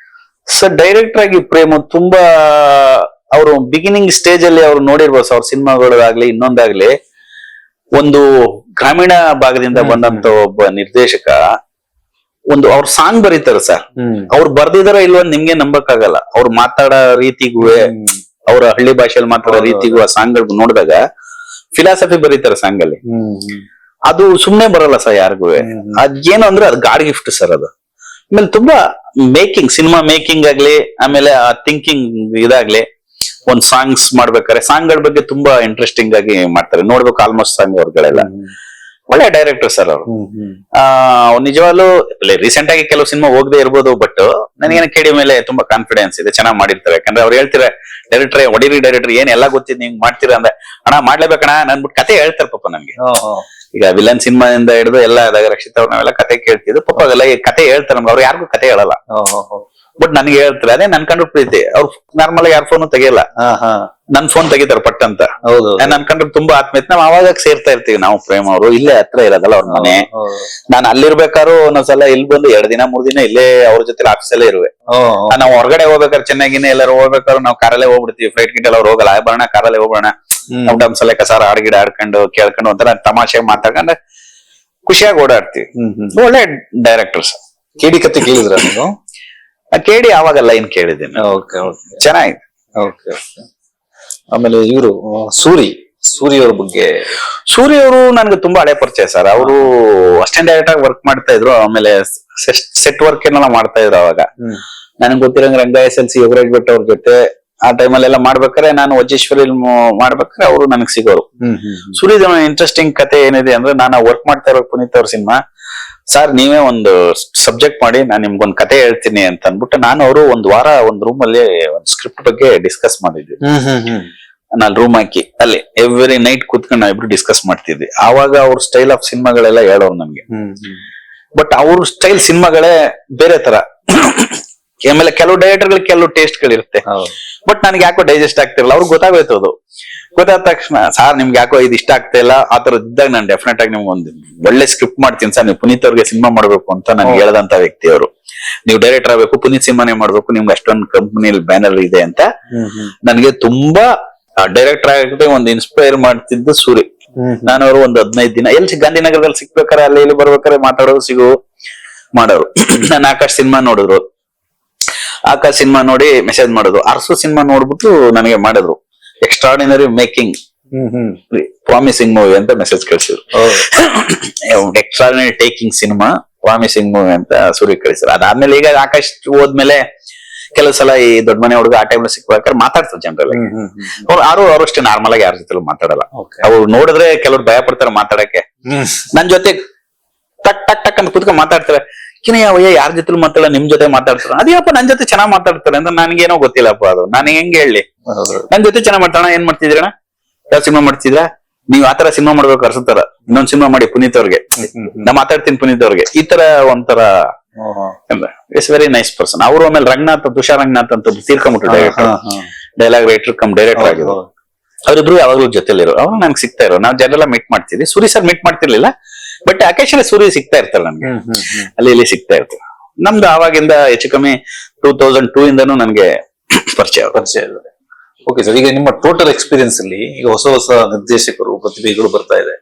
ಸರ್ ಡೈರೆಕ್ಟರ್ ಆಗಿ ಪ್ರೇಮ್ ತುಂಬಾ, ಅವರು ಬಿಗಿನಿಂಗ್ ಸ್ಟೇಜ್ ಅಲ್ಲಿ ಅವ್ರು ನೋಡಿರ್ಬೋದು ಅವ್ರ ಸಿನಿಮಾಗಳಾಗ್ಲಿ ಇನ್ನೊಂದಾಗ್ಲಿ, ಒಂದು ಗ್ರಾಮೀಣ ಭಾಗದಿಂದ ಬಂದಂತ ಒಬ್ಬ ನಿರ್ದೇಶಕ ಒಂದು ಅವ್ರ ಸಾಂಗ್ ಬರೀತಾರೆ ಸರ್. ಅವ್ರು ಬರ್ದಿದಾರ ಇಲ್ವ ನಿಮ್ಗೆ ನಂಬಕ್ಕಾಗಲ್ಲ. ಅವ್ರು ಮಾತಾಡೋ ರೀತಿಗೂ, ಅವ್ರ ಹಳ್ಳಿ ಭಾಷೆಯಲ್ಲಿ ಮಾತಾಡೋ ರೀತಿಗೂ ಆ ಸಾಂಗ್ ಗಳು ನೋಡಿದಾಗ ಫಿಲಾಸಫಿ ಬರೀತಾರೆ ಸಾಂಗ್ ಅಲ್ಲಿ. ಅದು ಸುಮ್ನೆ ಬರಲ್ಲ ಸರ್ ಯಾರಿಗೂ. ಅದೇನು ಅಂದ್ರೆ ಅದು ಗಾಡ್ ಗಿಫ್ಟ್ ಸರ್ ಅದು. ಆಮೇಲೆ ತುಂಬಾ ಮೇಕಿಂಗ್, ಸಿನಿಮಾ ಮೇಕಿಂಗ್ ಆಗ್ಲಿ, ಆಮೇಲೆ ಆ ಥಿಂಕಿಂಗ್ ಇದಾಗ್ಲಿ, ಒಂದ್ ಸಾಂಗ್ಸ್ ಮಾಡ್ಬೇಕಾದ್ರೆ ಸಾಂಗ್ ಗಳ ಬಗ್ಗೆ ತುಂಬಾ ಇಂಟ್ರೆಸ್ಟಿಂಗ್ ಆಗಿ ಮಾಡ್ತಾರೆ. ನೋಡ್ಬೇಕು ಆಲ್ಮೋಸ್ಟ್ ಸಾಂಗ್ ಅವ್ರಗಳೆಲ್ಲ. ಒಳ್ಳೆ ಡೈರೆಕ್ಟರ್ ಸರ್ ಅವರು. ನಿಜವಾಗ್ಲೂ ರೀಸೆಂಟ್ ಆಗಿ ಕೆಲವು ಸಿನಿಮಾ ಹೋಗದೆ ಇರ್ಬೋದು, ಬಟ್ ನನಗೇನ ಕೇಳಿ ಮೇಲೆ ತುಂಬಾ ಕಾನ್ಫಿಡೆನ್ಸ್ ಇದೆ, ಚೆನ್ನಾಗಿ ಮಾಡಿರ್ತಾರೆ. ಯಾಕಂದ್ರೆ ಅವ್ರು ಹೇಳ್ತಾರೆ, ಡೈರೆಕ್ಟರ್ ಹೊಡಿರಿ ಡೈರೆಕ್ಟರ್ ಏನ್ ಎಲ್ಲ ಗೊತ್ತಿದ್ ನಿಂಗ್ ಮಾಡ್ತೀರಾ ಅಂದ್ರೆ, ಅಣ್ಣ ಮಾಡ್ಲೇಬೇಕಣ್ಣ ನನ್ಬಿಟ್ಟು ಕತೆ ಹೇಳ್ತಾರೆ ಪಾಪ ನನ್ಗೆ. ಈಗ ವಿಲನ್ ಸಿನಿಮಾದಿಂದ ಹಿಡಿದು ಎಲ್ಲ ಆದಾಗ ರಕ್ಷಿತ್ ಅವ್ರು ನಾವೆಲ್ಲ ಕತೆ ಕೇಳ್ತಿದ್ರು ಪಾಪ. ಅದೆಲ್ಲ ಕತೆ ಹೇಳ್ತಾರೆ ನಮ್ಗೆ, ಅವ್ರು ಯಾರಿಗೂ ಕತೆ ಹೇಳಲ್ಲ, ಬಟ್ ನನ್ಗೆ ಹೇಳ್ತಾರೆ. ಅದೇ ನನ್ ಕಂಡ್ರು ಪ್ರೀತಿ. ಅವ್ರು ನಾರ್ಮಲ್ ಆಗಿ ಯಾರ ಫೋನ್ ತೆಗಿಯಲ್ಲ, ನನ್ ಫೋನ್ ತೆಗಿತಾರೆ ಪಟ್ ಅಂತ. ನನ್ ಕಂಡ್ರೆ ತುಂಬಾ ಆತ್ಮೀಯತೆ. ನಾವ್ ಅವಾಗ ಸೇರ್ತಾ ಇರ್ತೀವಿ. ನಾವು ಪ್ರೇಮ್ ಅವರು ಇಲ್ಲೇ ಹತ್ರ ಇರೋದಲ್ಲ ಅವ್ರ ಮನೆ. ನಾನು ಅಲ್ಲಿರ್ಬೇಕಾದ್ರು ಒಂದೊಂದ್ಸಲ ಇಲ್ಲಿ ಬಂದು 2 ದಿನ 3 ದಿನ ಇಲ್ಲೇ ಅವ್ರ ಜೊತೆ ಆಫೀಸಲ್ಲೇ ಇರುವೆ. ನಾವು ಹೊರಗಡೆ ಹೋಗ್ಬೇಕಾದ್ರೆ, ಚೆನ್ನಾಗಿನೇ ಎಲ್ಲರೂ ಹೋಗ್ಬೇಕಾದ್ರು ನಾವು ಕಾರಲ್ಲೇ ಹೋಗ್ಬಿಡ್ತೀವಿ. ಫ್ಲೈಟ್ ಗಿಟ್ ಎಲ್ಲ ಹೋಗಲ್ಲ, ಬರೋಣ ಕಾರಲ್ಲೇ ಹೋಗೋಣ. ನಮ್ಸಲ ಕಸಾರ ಹಾಡ್ಗಿಡ ಆಡ್ಕೊಂಡು ಕೇಳ್ಕೊಂಡು ಒಂಥರ ತಮಾಷೆ ಮಾತಾಡ್ಕೊಂಡು ಖುಷಿಯಾಗಿ ಓಡಾಡ್ತೀವಿ. ಒಳ್ಳೆ ಡೈರೆಕ್ಟರ್ಸ್. ಕೇಡಿ ಕತೆ ಕೇಳಿದ್ರ ನೀವು? ಕೇಳಿ ಅವಾಗೆಲ್ಲ ಏನ್ ಕೇಳಿದ್ದೀನಿ, ಚೆನ್ನಾಗಿದೆ. ಆಮೇಲೆ ಇವರು ಸೂರಿ ಅವ್ರ ಬಗ್ಗೆ? ಸೂರಿ ಅವರು ನನ್ಗೆ ತುಂಬಾ ಹಳೆ ಪರಿಚಯ ಸರ್. ಅವರು ಅಸಿಸ್ಟೆಂಟ್ ಡೈರೆಕ್ಟರ್ ಆಗಿ ವರ್ಕ್ ಮಾಡ್ತಾ ಇದ್ರು. ಆಮೇಲೆ ಸೆಟ್ ವರ್ಕ್ ಏನೆಲ್ಲ ಮಾಡ್ತಾ ಇದ್ರು. ಅವಾಗ ನನಗೆ ಗೊತ್ತಿರಂಗ ರಂಗ SLC ಯೋಗರಾಜ್ ಭಟ್ ಅವ್ರ ಜೊತೆ ಆ ಟೈಮಲ್ಲಿ ಎಲ್ಲ ಮಾಡ್ಬೇಕಾದ್ರೆ, ನಾನು ವಜ್ರೇಶ್ವರಿ ಮಾಡ್ಬೇಕಾದ್ರೆ ಅವರು ನನಗೆ ಸಿಗೋರು. ಸೂರ್ಯದ ಇಂಟ್ರೆಸ್ಟಿಂಗ್ ಕತೆ ಏನಿದೆ ಅಂದ್ರೆ, ನಾನು ವರ್ಕ್ ಮಾಡ್ತಾ ಇರೋ ಪುನೀತ್ ಅವ್ರ ಸಿನಿಮಾ ಸರ್ ನೀವೇ ಒಂದು ಸಬ್ಜೆಕ್ಟ್ ಮಾಡಿ ನಾನು ನಿಮ್ಗೊಂದು ಕತೆ ಹೇಳ್ತೀನಿ ಅಂತ ಅಂದ್ಬಿಟ್ಟು ನಾನು ಅವರು ಒಂದ್ ವಾರ ಒಂದ್ ರೂಮ್ ಅಲ್ಲಿ ಒಂದ್ ಸ್ಕ್ರಿಪ್ಟ್ ಬಗ್ಗೆ ಡಿಸ್ಕಸ್ ಮಾಡಿದ್ವಿ. ನಾನು ರೂಮ್ ಹಾಕಿ ಅಲ್ಲಿ ಎವ್ರಿ ನೈಟ್ ಕೂತ್ಕೊಂಡು ನಾವಿಬ್ರು ಡಿಸ್ಕಸ್ ಮಾಡ್ತಿದ್ವಿ. ಆವಾಗ ಅವ್ರ ಸ್ಟೈಲ್ ಆಫ್ ಸಿನಿಮಾಗಳೆಲ್ಲ ಹೇಳೋರು ನಮ್ಗೆ. ಬಟ್ ಅವ್ರ ಸ್ಟೈಲ್ ಸಿನಿಮಾಗಳೇ ಬೇರೆ ತರ. ಆಮೇಲೆ ಕೆಲವು ಡೈರೆಕ್ಟರ್ಗಳಿಗೆ ಕೆಲವು ಟೇಸ್ಟ್ ಗಳಿರುತ್ತೆ. ಬಟ್ ನನಗೆ ಯಾಕೋ ಡೈಜೆಸ್ಟ್ ಆಗ್ತಿರಲ್ಲ. ಅವ್ರಿಗೆ ಗೊತ್ತಾಗೋಯ್ತು ಅದು. ಗೊತ್ತಾದ ತಕ್ಷಣ ಸಾರ್ ನಿಮ್ಗೆ ಯಾಕೋ ಇದು ಇಷ್ಟ ಆಗ್ತಾ ಇಲ್ಲ ಆ ತರ ಇದ್ದಾಗ ನಾನು ಡೆಫಿನೆಟ್ ಆಗಿ ನಿಮ್ಗೆ ಒಂದು ಒಳ್ಳೆ ಸ್ಕ್ರಿಪ್ಟ್ ಮಾಡ್ತೀನಿ ಸರ್, ನೀವು ಪುನೀತ್ ಅವ್ರಿಗೆ ಸಿನಿಮಾ ಮಾಡ್ಬೇಕು ಅಂತ ನನ್ಗೆ ಹೇಳದಂತ ವ್ಯಕ್ತಿ ಅವರು. ನೀವು ಡೈರೆಕ್ಟರ್ ಆಗ್ಬೇಕು, ಪುನೀತ್ ಸಿನಿಮಾನೇ ಮಾಡ್ಬೇಕು, ನಿಮ್ಗೆ ಅಷ್ಟೊಂದು ಕಂಪನಿಯಲ್ಲಿ ಬ್ಯಾನರ್ ಇದೆ ಅಂತ ನನಗೆ ತುಂಬಾ ಡೈರೆಕ್ಟರ್ ಆಗದೆ ಒಂದು ಇನ್ಸ್ಪೈರ್ ಮಾಡ್ತಿದ್ದು ಸೂರಿ. ನಾನು ಅವರು ಒಂದು 15 ದಿನ ಎಲ್ಲಿ ಗಾಂಧಿನಗರದಲ್ಲಿ ಸಿಕ್ಬೇಕಾರೆ ಅಲ್ಲಿ ಇಲ್ಲಿ ಬರ್ಬೇಕಾರೆ ಮಾತಾಡೋರು ಸಿಗು ಮಾಡೋರು. ನಾನು ಆಕಾಶ್ ಸಿನಿಮಾ ನೋಡಿದ್ರು. ಆಕಾಶ್ ಸಿನಿಮಾ ನೋಡಿ ಮೆಸೇಜ್ ಮಾಡೋದು. ಅರಸು ಸಿನಿಮಾ ನೋಡ್ಬಿಟ್ಟು ನನಗೆ ಮಾಡಿದ್ರು ಎಕ್ಸ್ಟ್ರಾರ್ಡಿನರಿ ಮೇಕಿಂಗ್ ಪ್ರಾಮಿಸಿಂಗ್ ಮೂವಿ ಅಂತ ಮೆಸೇಜ್ ಕಳಿಸಿದ್ರು. Extraordinary taking cinema promising movie ಅಂತ ಸೂರಿ ಕಳಿಸಿದ್ರು. ಅದಾದ್ಮೇಲೆ ಈಗ ಆಕಾಶ್ ಹೋದ್ಮೇಲೆ ಕೆಲವು ಸಲ ಈ ದೊಡ್ಡ ಮನೆ ಹುಡುಗ ಆ ಟೈಮ್ ಸಿಕ್ಬೇಕಾದ್ರೆ ಮಾತಾಡ್ತಾರೆ ಜನರಲ್ ಆಗಿ. ಅವ್ರು ಅಷ್ಟೇ ನಾರ್ಮಲ್ ಆಗಿ ಯಾರ ಜೊತೆ ಮಾತಾಡಲ್ಲ. ಅವ್ರು ನೋಡಿದ್ರೆ ಕೆಲವ್ರು ಭಯ ಪಡ್ತಾರೆ ಮಾತಾಡಕ್ಕೆ. ನನ್ ಜೊತೆ ಟಕ್ ಟಕ್ ಟಕ್ ಅಂತ ಕುತ್ಕೊಂಡ್ ಮಾತಾಡ್ತಾರೆ. ಯಾರ ಜೊತೆ ಮಾತಾಡ ನಿಮ್ ಜೊತೆ ಮಾತಾಡ್ತಾರ ಅದೇಪ್ಪ ನನ್ ಜೊತೆ ಚೆನ್ನಾಗ್ ಮಾತಾಡ್ತಾರೆ ಅಂತ ನನ್ಗೇನೋ ಗೊತ್ತಿಲ್ಲಪ್ಪ. ಅದು ನಾನು ಹೆಂಗ್ ಹೇಳಿ ನನ್ ಜೊತೆ ಚೆನ್ನಾಗ್ ಮಾತಾಡೋಣ. ಏನ್ ಮಾಡ್ತಿದ್ರಣ, ಯಾವ ಸಿನಿಮಾ ಮಾಡ್ತಿದ್ರ, ನೀವ್ ಆತರ ಸಿನಿಮಾ ಮಾಡ್ಬೇಕು ಅರ್ಸತಾರ, ಇನ್ನೊಂದ್ ಸಿನಿಮಾ ಮಾಡಿ ಪುನೀತ್ ಅವ್ರಿಗೆ, ನಾ ಮಾತಾಡ್ತೀನಿ ಪುನೀತ್ ಅವ್ರಿಗೆ. ಈ ತರ ಒಂಥರ ಇಟ್ಸ್ ವೆರಿ ನೈಸ್ ಪರ್ಸನ್. ಅವರು ಆಮೇಲೆ ರಂಗನಾಥ್, ತುಷಾರ್ ರಂಗನಾಥ್ ಅಂತ ತೀರ್ಕೊಂಡ್ಬಿಟ್ಟು ಡೈಲಾಗ್ ರೈಟರ್ ಕಮ್ ಡೈರೆಕ್ಟರ್ ಆಗಿದ್ರು. ಅವ್ರಿಬ್ರು ಯಾವಾಗ್ಲೂ ಜೊತೆಲಿರೋ. ಅವ್ರು ನನ್ಗೆ ಸಿಗ್ತಾ ಇರೋ. ನಾವು ಜನರೆಲ್ಲ ಮೀಟ್ ಮಾಡ್ತಿದ್ವಿ. ಸೂರಿ ಸರ್ ಮೀಟ್ ಮಾಡ್ತಿರ್ಲಿಲ್ಲ, ಬಟ್ ಅಕೇಶನ್ ಸೂರಿ ಸಿಗ್ತಾ ಇರ್ತಾರೆ ನನ್ಗೆ. ಅಲ್ಲಿ ಇಲ್ಲಿ ಸಿಗ್ತಾ ಇರ್ತಾರೆ. ನಮ್ದು ಆವಾಗಿಂದ ಹೆಚ್ಚು ಕಮ್ಮಿ 2002 ಇಂದನೂ ನನ್ಗೆ ಪರಿಚಯ ಇದೆ. ಓಕೆ ಸರ್, ಈಗ ನಿಮ್ಮ ಟೋಟಲ್ ಎಕ್ಸ್ಪೀರಿಯನ್ಸ್ ಅಲ್ಲಿ ಈಗ ಹೊಸ ಹೊಸ ನಿರ್ದೇಶಕರು ಪ್ರತಿಭೆಗಳು ಬರ್ತಾ ಇದೆ.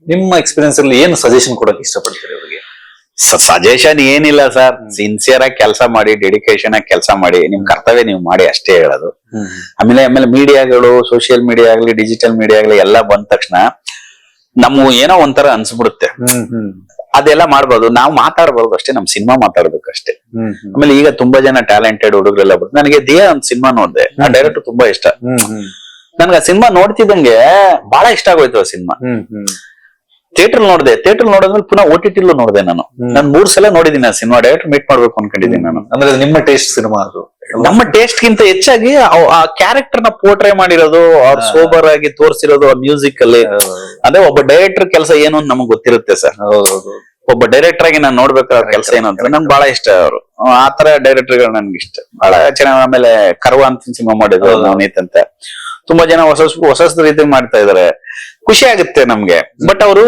ನಿಮ್ಮ ಎಕ್ಸ್ಪೀರಿಯನ್ಸ್ ಅಲ್ಲಿ ಏನು ಸಜೆಷನ್ ಕೊಡಕ್ಕೆ ಇಷ್ಟಪಡ್ತೀರಿ ಅವರಿಗೆ? ಸಜೆಷನ್ ಏನಿಲ್ಲ ಸರ್, ಸಿನ್ಸಿಯರ್ ಆಗಿ ಕೆಲಸ ಮಾಡಿ, ಡೆಡಿಕೇಶನ್ ಆಗಿ ಕೆಲಸ ಮಾಡಿ, ನಿಮ್ ಕರ್ತವ್ಯ ನೀವು ಮಾಡಿ ಅಷ್ಟೇ ಹೇಳೋದು. ಆಮೇಲೆ ಮೀಡಿಯಾಗಳು, ಸೋಷಿಯಲ್ ಮೀಡಿಯಾ ಆಗ್ಲಿ, ಡಿಜಿಟಲ್ ಮೀಡಿಯಾ ಆಗ್ಲಿ ಎಲ್ಲ ಬಂದ ತಕ್ಷಣ ನಮ್ಗೆ ಏನೋ ಒಂಥರ ಅನ್ಸ್ಬಿಡುತ್ತೆ. ಅದೆಲ್ಲ ಮಾಡ್ಬೋದು, ನಾವು ಮಾತಾಡ್ಬಾರ್ದು ಅಷ್ಟೇ, ನಮ್ ಸಿನಿಮಾ ಮಾತಾಡ್ಬೇಕು ಅಷ್ಟೇ. ಆಮೇಲೆ ಈಗ ತುಂಬಾ ಜನ ಟ್ಯಾಲೆಂಟೆಡ್ ಹುಡುಗರೆಲ್ಲ ಬರ್ತಾರೆ. ನನಗೆ ದೇಹ ಒಂದ್ ಸಿನಿಮಾ ನೋಡಿದೆ, ಆ ಡೈರೆಕ್ಟರ್ ತುಂಬಾ ಇಷ್ಟ. ನನ್ಗೆ ಆ ಸಿನಿಮಾ ನೋಡ್ತಿದ್ದಂಗೆ ಬಹಳ ಇಷ್ಟ ಆಗೋಯ್ತು ಆ ಸಿನಿಮಾ. ಥಿಯೇಟರ್ ನೋಡಿದೆ. ಥಿಯೇಟರ್ ನೋಡಿದ್ಮೇಲೆ ಪುನಃ OTT ನೋಡಿದೆ. ನಾನು 3 ಸಲ ನೋಡಿದೀನಿ ಆ ಸಿನಿಮಾ. ಡೈರೆಕ್ಟರ್ ಮೀಟ್ ಮಾಡ್ಬೇಕು ಅನ್ಕೊಂಡಿದ್ದೀನಿ ನಾನು. ಅಂದ್ರೆ ನಿಮ್ಮ ಟೇಸ್ಟ್ ಸಿನಿಮಾ ಅದು. ನಮ್ಮ ಟೇಸ್ಟ್ ಗಿಂತ ಹೆಚ್ಚಾಗಿ ಆ ಕ್ಯಾರೆಕ್ಟರ್ ನ ಪೋರ್ಟ್ರೇ ಮಾಡಿರೋದು, ಅವ್ರ ಸೋಬರ್ ಆಗಿ ತೋರಿಸಿರೋದು, ಆ ಮ್ಯೂಸಿಕ್ ಅಲ್ಲಿ. ಅದೇ ಒಬ್ಬ ಡೈರೆಕ್ಟರ್ ಕೆಲಸ ಏನು ಅಂತ ನಮಗ್ ಗೊತ್ತಿರುತ್ತೆ ಸರ್. ಒಬ್ಬ ಡೈರೆಕ್ಟರ್ ಆಗಿ ನಾನು ನೋಡ್ಬೇಕಾದ ಕೆಲಸ ಏನು ಅಂತ ನನ್ಗೆ ಬಹಳ ಇಷ್ಟ. ಅವರು ಆತರ ಡೈರೆಕ್ಟರ್ಗಳು ನನ್ಗೆ ಇಷ್ಟ ಬಹಳ ಚೆನ್ನಾಗಿ. ಆಮೇಲೆ ಕರ್ವ ಅಂತ ಸಿನಿಮಾ ಮಾಡಿದ್ರು ನವನೀತ್ ಅಂತ. ತುಂಬಾ ಜನ ಹೊಸ ರೀತಿ ಮಾಡ್ತಾ ಇದಾರೆ, ಖುಷಿ ಆಗುತ್ತೆ ನಮ್ಗೆ. ಬಟ್ ಅವರು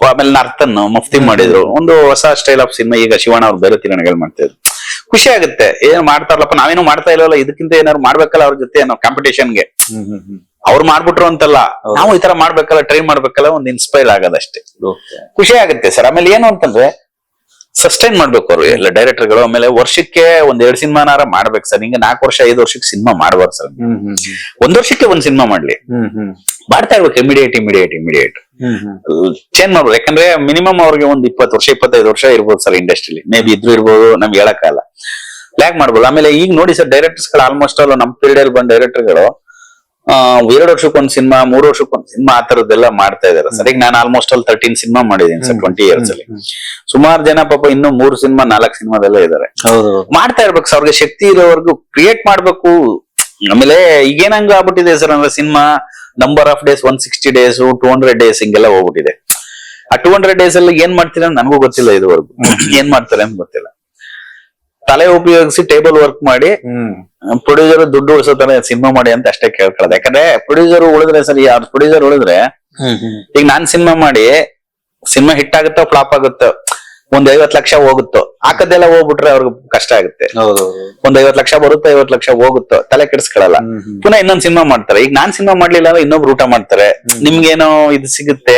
ಆಮೇಲೆ ನರ್ತನ್ ಮುಫ್ತಿ ಮಾಡಿದ್ರು, ಒಂದು ಹೊಸ ಸ್ಟೈಲ್ ಆಫ್ ಸಿನಿಮಾ. ಈಗ ಶಿವಣ್ಣ ಅವ್ರು ಬೇರೆ ತಿರುಗಣಗಳು ಮಾಡ್ತಾ ಇದ್ರು, ಖುಷಿ ಆಗುತ್ತೆ. ಏನ್ ಮಾಡ್ತಾರಲ್ಲಪ್ಪ, ನಾವೇನು ಮಾಡ್ತಾ ಇಲ್ಲವಲ್ಲ, ಇದಕ್ಕಿಂತ ಏನಾದ್ರು ಮಾಡ್ಬೇಕಲ್ಲ ಅವ್ರ ಜೊತೆ ಏನೋ ಕಾಂಪಿಟೇಷನ್ಗೆ. ಅವ್ರು ಮಾಡ್ಬಿಟ್ರು ಅಂತಲ್ಲ, ನಾವು ಈ ತರ ಮಾಡ್ಬೇಕಲ್ಲ, ಟ್ರೈ ಮಾಡ್ಬೇಕಲ್ಲ, ಒಂದ್ ಇನ್ಸ್ಪೈರ್ ಆಗೋದಷ್ಟೇ. ಖುಷಿ ಆಗುತ್ತೆ ಸರ್. ಆಮೇಲೆ ಏನು ಅಂತಂದ್ರೆ ಸಸ್ಟೈನ್ ಮಾಡ್ಬೇಕು ಅವರು ಎಲ್ಲ ಡೈರೆಕ್ಟರ್ಗಳು. ಆಮೇಲೆ ವರ್ಷಕ್ಕೆ 1-2 ಸಿನಿಮಾನಾರ ಮಾಡ್ಬೇಕು ಸರ್. ಹಿಂಗೆ 4 ವರ್ಷ 5 ವರ್ಷಕ್ಕೆ ಸಿನಿಮಾ ಮಾಡ್ಬಾರ್ದು ಸರ್. 1 ವರ್ಷಕ್ಕೆ 1 ಸಿನಿಮಾ ಮಾಡ್ಲಿ, ಮಾಡ್ತಾ ಇರ್ಬೇಕು. ಇಮಿಡಿಯೇಟ್ ಚೇಂಜ್ ಮಾಡ್ಬೋದು. ಯಾಕಂದ್ರೆ ಮಿನಿಮಮ್ ಅವ್ರಿಗೆ ಒಂದು 20 ವರ್ಷ 25 ವರ್ಷ ಇರ್ಬೋದು ಸರ್ ಇಂಡಸ್ಟ್ರಿಲಿ. ಮೇ ಬಿ ಇದ್ರು ಇರ್ಬೋದು, ನಮ್ಗೆ ಹೇಳಕ್ಕಾಗಲ್ಲ. ಲ್ಯಾಗ್ ಮಾಡ್ಬೋದು. ಆಮೇಲೆ ಈಗ ನೋಡಿ ಸರ್, ಡೈರೆಕ್ಟರ್ಸ್ ಗಳು ಆಲ್ಮೋಸ್ಟ್ ಅಲ್ಲ ನಮ್ ಪೀರಿಯಡ್ ಅಲ್ಲಿ ಬಂದ ಡೈರೆಕ್ಟರ್ಗಳು 2 ವರ್ಷಕ್ಕೊಂದು ಸಿನಿಮಾ, 3 ವರ್ಷಕ್ಕೊಂದು ಸಿನಿಮಾ ಆ ತರದ್ದೆಲ್ಲ ಮಾಡ್ತಾ ಇದಾರೆ ಸರ್. ಈಗ ನಾನು ಆಲ್ಮೋಸ್ಟ್ ಅಲ್ಲಿ 13 ಸಿನಿಮಾ ಮಾಡಿದೀನಿ ಸರ್ 20 years ಅಲ್ಲಿ. ಸುಮಾರು ಜನ ಪಾಪ ಇನ್ನೂ 3 ಸಿನಿಮಾ 4 ಸಿನಿಮಾದೆಲ್ಲ ಇದಾರೆ. ಮಾಡ್ತಾ ಇರ್ಬೇಕು ಸರ್. ಅವ್ರಿಗೆ ಶಕ್ತಿ ಇರೋವರೆಗೂ ಕ್ರಿಯೇಟ್ ಮಾಡ್ಬೇಕು. ಆಮೇಲೆ ಈಗೇನಂಗ ಆಗ್ಬಿಟ್ಟಿದೆ ಸರ್ ಅಂದ್ರೆ cinema number of days 160 days 200 days ಹಿಂಗೆಲ್ಲ ಹೋಗ್ಬಿಟ್ಟಿದೆ. ಆ 200 days ಅಲ್ಲಿ ಏನ್ ಮಾಡ್ತೀರ ನನಗೂ ಗೊತ್ತಿಲ್ಲ ಇದುವರೆಗೂ. ಏನ್ ಮಾಡ್ತಾರೆ ಅಂತ ಗೊತ್ತಿಲ್ಲ. ತಲೆ ಉಪಯೋಗಿಸಿ ಟೇಬಲ್ ವರ್ಕ್ ಮಾಡಿ ಪ್ರೊಡ್ಯೂಸರ್ ದುಡ್ಡು ಉಳಿಸೋ ತರ ಸಿನಿಮಾ ಮಾಡಿ ಅಂತ ಅಷ್ಟೇ ಕೇಳ್ಕೊಳ್ಳೋದು. ಯಾಕಂದ್ರೆ ಪ್ರೊಡ್ಯೂಸರ್ ಉಳಿದ್ರೆ ಸರಿ, ಅವ್ರ ಪ್ರೊಡ್ಯೂಸರ್ ಉಳಿದ್ರೆ ಈಗ ನಾನ್ ಸಿನಿಮಾ ಮಾಡಿ ಸಿನಿಮಾ ಹಿಟ್ ಆಗುತ್ತೋ ಫ್ಲಾಪ್ ಆಗುತ್ತೋ, ಒಂದ್ 50 ಲಕ್ಷ ಹೋಗುತ್ತೋ, ಹಾಕದೆಲ್ಲ ಹೋಗ್ಬಿಟ್ರೆ ಅವ್ರಿಗೆ ಕಷ್ಟ ಆಗುತ್ತೆ. ಒಂದ್ 50 ಲಕ್ಷ ಬರುತ್ತೋ 50 ಲಕ್ಷ ಹೋಗುತ್ತೋ, ತಲೆ ಕೆಡಿಸ್ಕೊಳ್ಳಲ್ಲ. ಪುನಃ ಇನ್ನೊಂದ್ ಸಿನಿಮಾ ಮಾಡ್ತಾರೆ. ಈಗ ನಾನ್ ಸಿನಿಮಾ ಮಾಡ್ಲಿಲ್ಲ ಅಂದ್ರೆ ಇನ್ನೊಬ್ರು ಊಟ ಮಾಡ್ತಾರೆ, ನಿಮ್ಗೇನೋ ಇದು ಸಿಗುತ್ತೆ,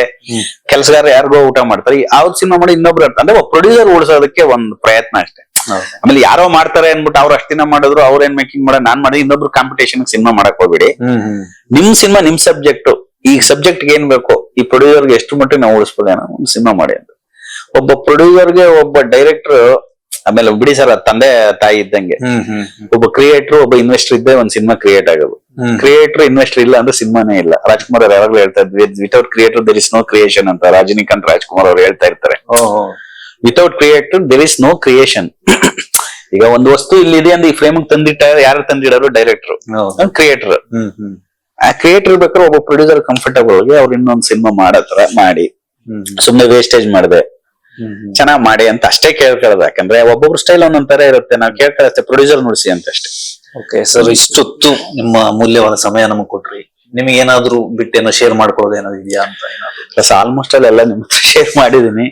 ಕೆಲಸಗಾರ ಯಾರಿಗೋ ಊಟ ಮಾಡ್ತಾರೆ. ಅವ್ರ ಸಿನಿಮಾ ಮಾಡಿ ಇನ್ನೊಬ್ರು ಅಂದ್ರೆ ಪ್ರೊಡ್ಯೂಸರ್ ಉಳಿಸೋದಕ್ಕೆ ಒಂದು ಪ್ರಯತ್ನ ಅಷ್ಟೇ. ಆಮೇಲೆ ಯಾರೋ ಮಾಡ್ತಾರೆ ಅನ್ಬಿಟ್ಟು ಅವ್ರು ಅಷ್ಟ್ ದಿನ ಮಾಡಿದ್ರು, ಅವ್ರೇನ್ ಮೇಕಿಂಗ್ ಮಾಡೋ ನಾನ್ ಮಾಡಿ ಇನ್ನೊಬ್ರು ಕಾಂಪಿಟೇಷನ್ ಸಿನಿಮಾ ಮಾಡಕ್ ಹೋಗ್ಬಿಡಿ. ನಿಮ್ ಸಿನಿಮಾ ನಿಮ್ ಸಬ್ಜೆಕ್ಟ್, ಈ ಸಬ್ಜೆಕ್ಟ್ ಏನ್ ಬೇಕು, ಈ ಪ್ರೊಡ್ಯೂಸರ್ಗೆ ಎಷ್ಟು ಮಟ್ಟಿಗೆ ನಾವು ಉಳಿಸ್ಬೋದೇನೋ ಒಂದು ಸಿನಿಮಾ ಮಾಡಿ ಅಂತ. ಒಬ್ಬ ಪ್ರೊಡ್ಯೂಸರ್ಗೆ ಒಬ್ಬ ಡೈರೆಕ್ಟರ್, ಆಮೇಲೆ ಬಿಡಿ ಸರ್ ತಂದೆ ತಾಯಿ ಇದ್ದಂಗೆ. ಒಬ್ಬ ಕ್ರಿಯೇಟರ್ ಒಬ್ಬ ಇನ್ವೆಸ್ಟರ್ ಇದ್ದೇ ಒಂದ್ ಸಿನಿಮಾ ಕ್ರಿಯೇಟ್ ಆಗೋದು. ಕ್ರಿಯೇಟರ್ ಇನ್ವೆಸ್ಟರ್ ಇಲ್ಲ ಅಂದ್ರೆ ಸಿನಿಮಾನೇ ಇಲ್ಲ. ರಾಜ್ಕುಮಾರ್ ಅವ್ರು ಯಾವಾಗ್ಲೂ ಹೇಳ್ತಾ ಇದ್ವಿ, without creator there is no creation ಅಂತ. ರಜನಿಕಾಂತ್ ರಾಜ್ಕುಮಾರ್ ಅವ್ರು ಹೇಳ್ತಾ ಇರ್ತಾರೆ. Without creator there is no creation. ಈಗ ಒಂದು ವಸ್ತು ಇಲ್ಲಿ ಇದೆ ಅಂದ್ರೆ ಈ ಫ್ರೇಮ್ ತಂದಿಟ್ಟ ಯಾರು ತಂದಿಡೋರು? Director, creator. ಆ ಕ್ರಿಯೇಟರ್ ಬೇಕಾದ್ರೆ ಒಬ್ಬ ಪ್ರೊಡ್ಯೂಸರ್ ಕಂಫರ್ಟಬಲ್ ಆಗಿ ಅವ್ರು ಇನ್ನೊಂದು ಸಿನಿಮಾ ಮಾಡತ್ರ ಮಾಡಿ ಸುಮ್ನೆ ವೇಸ್ಟೇಜ್ ಮಾಡದೆ ಚೆನ್ನಾಗ್ ಮಾಡಿ ಅಂತ ಅಷ್ಟೇ ಕೇಳ್ಕೊಳ್ಳೋದು. ಯಾಕಂದ್ರೆ ಒಬ್ಬೊಬ್ರು ಸ್ಟೈಲ್ ಒಂದೊಂದ್ ತರ ಇರುತ್ತೆ, ನಾವು ಕೇಳ್ಕೊಳ್ಳೋಷ್ಟೇ ಪ್ರೊಡ್ಯೂಸರ್ ನುಡಿಸಿ ಅಂತ ಅಷ್ಟೇ. ಓಕೆ ಸರ್, ಇಷ್ಟೊತ್ತು ನಿಮ್ಮ ಅಮೂಲ್ಯವಾದ ಸಮಯ ನಮಗ್ ಕೊಟ್ರಿ. ನಿಮಗೆ ಏನಾದ್ರು ಬಿಟ್ಟೇನೋ ಶೇರ್ ಮಾಡ್ಕೊಳ್ಳೋದು ಏನಾದ್ರು ಇದೆಯಾ ಅಂತ? ಏನಾದ್ರು ಆಲ್ಮೋಸ್ಟ್ ಎಲ್ಲ ನಿಮ್ ಶೇರ್ ಮಾಡಿದೀನಿ.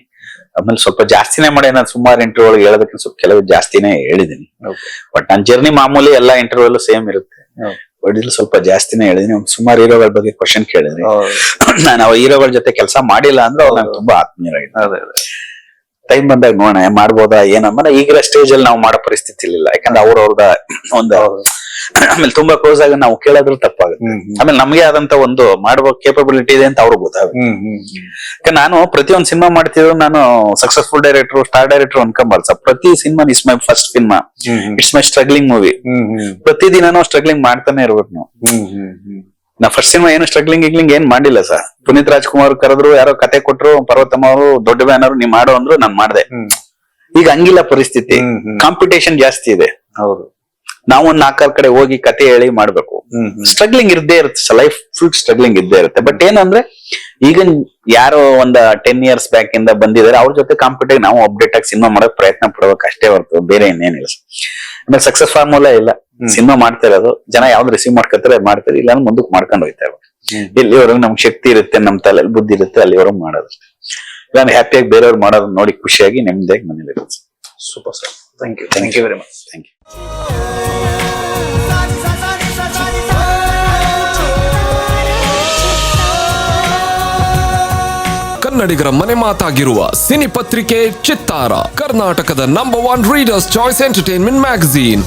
ಆಮೇಲೆ ಸ್ವಲ್ಪ ಜಾಸ್ತಿನೇ ಮಾಡಿ, ನಾನು ಸುಮಾರು ಇಂಟರ್ವ್ಯೂ ಒಳಗೆ ಹೇಳೋದಕ್ಕೆ ಸ್ವಲ್ಪ ಕೆಲವು ಜಾಸ್ತಿನೇ ಹೇಳಿದೀನಿ. ಬಟ್ ನನ್ನ ಜರ್ನಿ ಮಾಮೂಲಿ ಎಲ್ಲ ಇಂಟರ್ವ್ಯೂ ಸೇಮ್ ಇರುತ್ತೆ. ಬಟ್ ಇಲ್ಲಿ ಸ್ವಲ್ಪ ಜಾಸ್ತಿನೇ ಹೇಳಿದೀನಿ. ಸುಮಾರು ಹೀರೋಗಳ ಬಗ್ಗೆ ಕ್ವಶನ್ ಕೇಳಿದ್ರಿ. ನಾನು ಅವ ಹೀರೋಗಳ ಜೊತೆ ಕೆಲಸ ಮಾಡಿಲ್ಲ ಅಂದ್ರೆ ಅವ್ರು ನಂಗೆ ತುಂಬಾ ಆತ್ಮೀಯರಾಗಿತ್ತು. ಟೈಮ್ ಬಂದಾಗ ನೋಡೋಣ ಮಾಡ್ಬೋದಾ ಏನಮ್ಮ. ಈಗಿರೋ ಸ್ಟೇಜ್ ಅಲ್ಲಿ ನಾವು ಮಾಡೋ ಪರಿಸ್ಥಿತಿ ಇಲ್ಲ, ಯಾಕಂದ್ರೆ ಅವ್ರವ್ರದ ಒಂದು ಆಮೇಲೆ ತುಂಬಾ ಕ್ಲೋಸ್ ಆಗಿ ನಾವು ಕೇಳೋದ್ರ ತಪ್ಪಾಗುತ್ತೆ. ಆಮೇಲೆ ನಮ್ಗೆ ಆದಂತ ಒಂದು ಮಾಡುವ ಕೇಪಬಿಲಿಟಿ ಇದೆ ಅಂತ ಅವ್ರಿಗೆ ಗೊತ್ತಾಗುತ್ತೆ. ನಾನು ಪ್ರತಿಯೊಂದು ಸಿನಿಮಾ ಮಾಡ್ತಿದ್ರು ನಾನು ಸಕ್ಸಸ್ಫುಲ್ ಡೈರೆಕ್ಟರ್, ಸ್ಟಾರ್ ಡೈರೆಕ್ಟರ್ ಅನ್ಕೊಂಬಾರ್ದು. ಪ್ರತಿ cinema is my first cinema, it's my struggling movie. ಪ್ರತಿದಿನ ಸ್ಟ್ರಗ್ಲಿಂಗ್ ಮಾಡ್ತಾನೆ ಇರ್ಬೇಕು ನಾವು. ನಾ ಫಸ್ಟ್ ಸಿನಿಮಾ ಏನು ಸ್ಟ್ರಗ್ಲಿಂಗ್ ಏನ್ ಮಾಡಿಲ್ಲ ಸರ್. ಪುನೀತ್ ರಾಜ್ಕುಮಾರ್ ಕರೆದ್ರು, ಯಾರೋ ಕತೆ ಕೊಟ್ರು, ಪರ್ವತಮ್ಮ ಅವರು ದೊಡ್ಡ ಬ್ಯಾನರ್ ನೀವ್ ಮಾಡೋ ಅಂದ್ರು ನಾನ್ ಮಾಡ್ದೆ. ಈಗ ಹಂಗಿಲ್ಲ ಪರಿಸ್ಥಿತಿ, ಕಾಂಪಿಟೇಷನ್ ಜಾಸ್ತಿ ಇದೆ. ಹೌದು, ನಾವು ಒಂದ್ 4 ಕಡೆ ಹೋಗಿ ಕತೆ ಹೇಳಿ ಮಾಡ್ಬೇಕು. ಸ್ಟ್ರಗ್ಲಿಂಗ್ ಇದ್ದೇ ಇರುತ್ತೆ, ಲೈಫ್ ಫುಲ್ ಸ್ಟ್ರಗ್ಲಿಂಗ್ ಇದ್ದೇ ಇರುತ್ತೆ. ಬಟ್ ಏನಂದ್ರೆ ಈಗ ಯಾರೋ ಒಂದ್ 10 years ಬ್ಯಾಕ್ ಇಂದ ಬಂದಿದ್ದಾರೆ, ಅವ್ರ ಜೊತೆ ಕಾಂಪಿಟೇಟ್ ನಾವು ಅಪ್ಡೇಟ್ ಆಗಿ ಸಿನಿಮಾ ಮಾಡಕ್ ಪ್ರಯತ್ನ ಪಡ್ಬೇಕು ಅಷ್ಟೇ ಹೊರತು ಬೇರೆ ಇನ್ನೇನಿಲ್ಲ. ಆಮೇಲೆ ಸಕ್ಸಸ್ ಫಾರ್ಮುಲಾ ಇಲ್ಲ, ಸಿನಿಮಾ ಮಾಡ್ತಾ ಇರೋದು, ಜನ ಯಾವ್ದು ರಿಸೀವ್ ಮಾಡ್ಕೊತಾರೆ ಮಾಡ್ತಾರೆ, ಇಲ್ಲ ಮುಂದಕ್ಕೆ ಮಾಡ್ಕೊಂಡು ಹೋಯ್ತಾ ಇರ್ಬೇಕು. ಎಲ್ಲಿವರೆಗೂ ನಮ್ಗೆ ಶಕ್ತಿ ಇರುತ್ತೆ, ನಮ್ ತಲೆಯಲ್ಲಿ ಬುದ್ಧಿ ಇರುತ್ತೆ, ಅಲ್ಲಿವರೆಗೂ ಮಾಡೋದು. ಇಲ್ಲ ಹ್ಯಾಪಿಯಾಗಿ ಬೇರೆಯವ್ರು ಮಾಡೋದು ನೋಡಿ ಖುಷಿಯಾಗಿ ನೆಮ್ಮದಿಯಾಗಿ ಮನೇಲಿ ಇರುತ್ತೆ. Super sir, thank you very much. Thank you. ಕನ್ನಡಿಗರ ಮನೆ ಮಾತಾಗಿರುವ ಸಿನಿ ಪತ್ರಿಕೆ ಚಿತ್ತಾರ, ಕರ್ನಾಟಕದ number 1 readers choice entertainment magazine.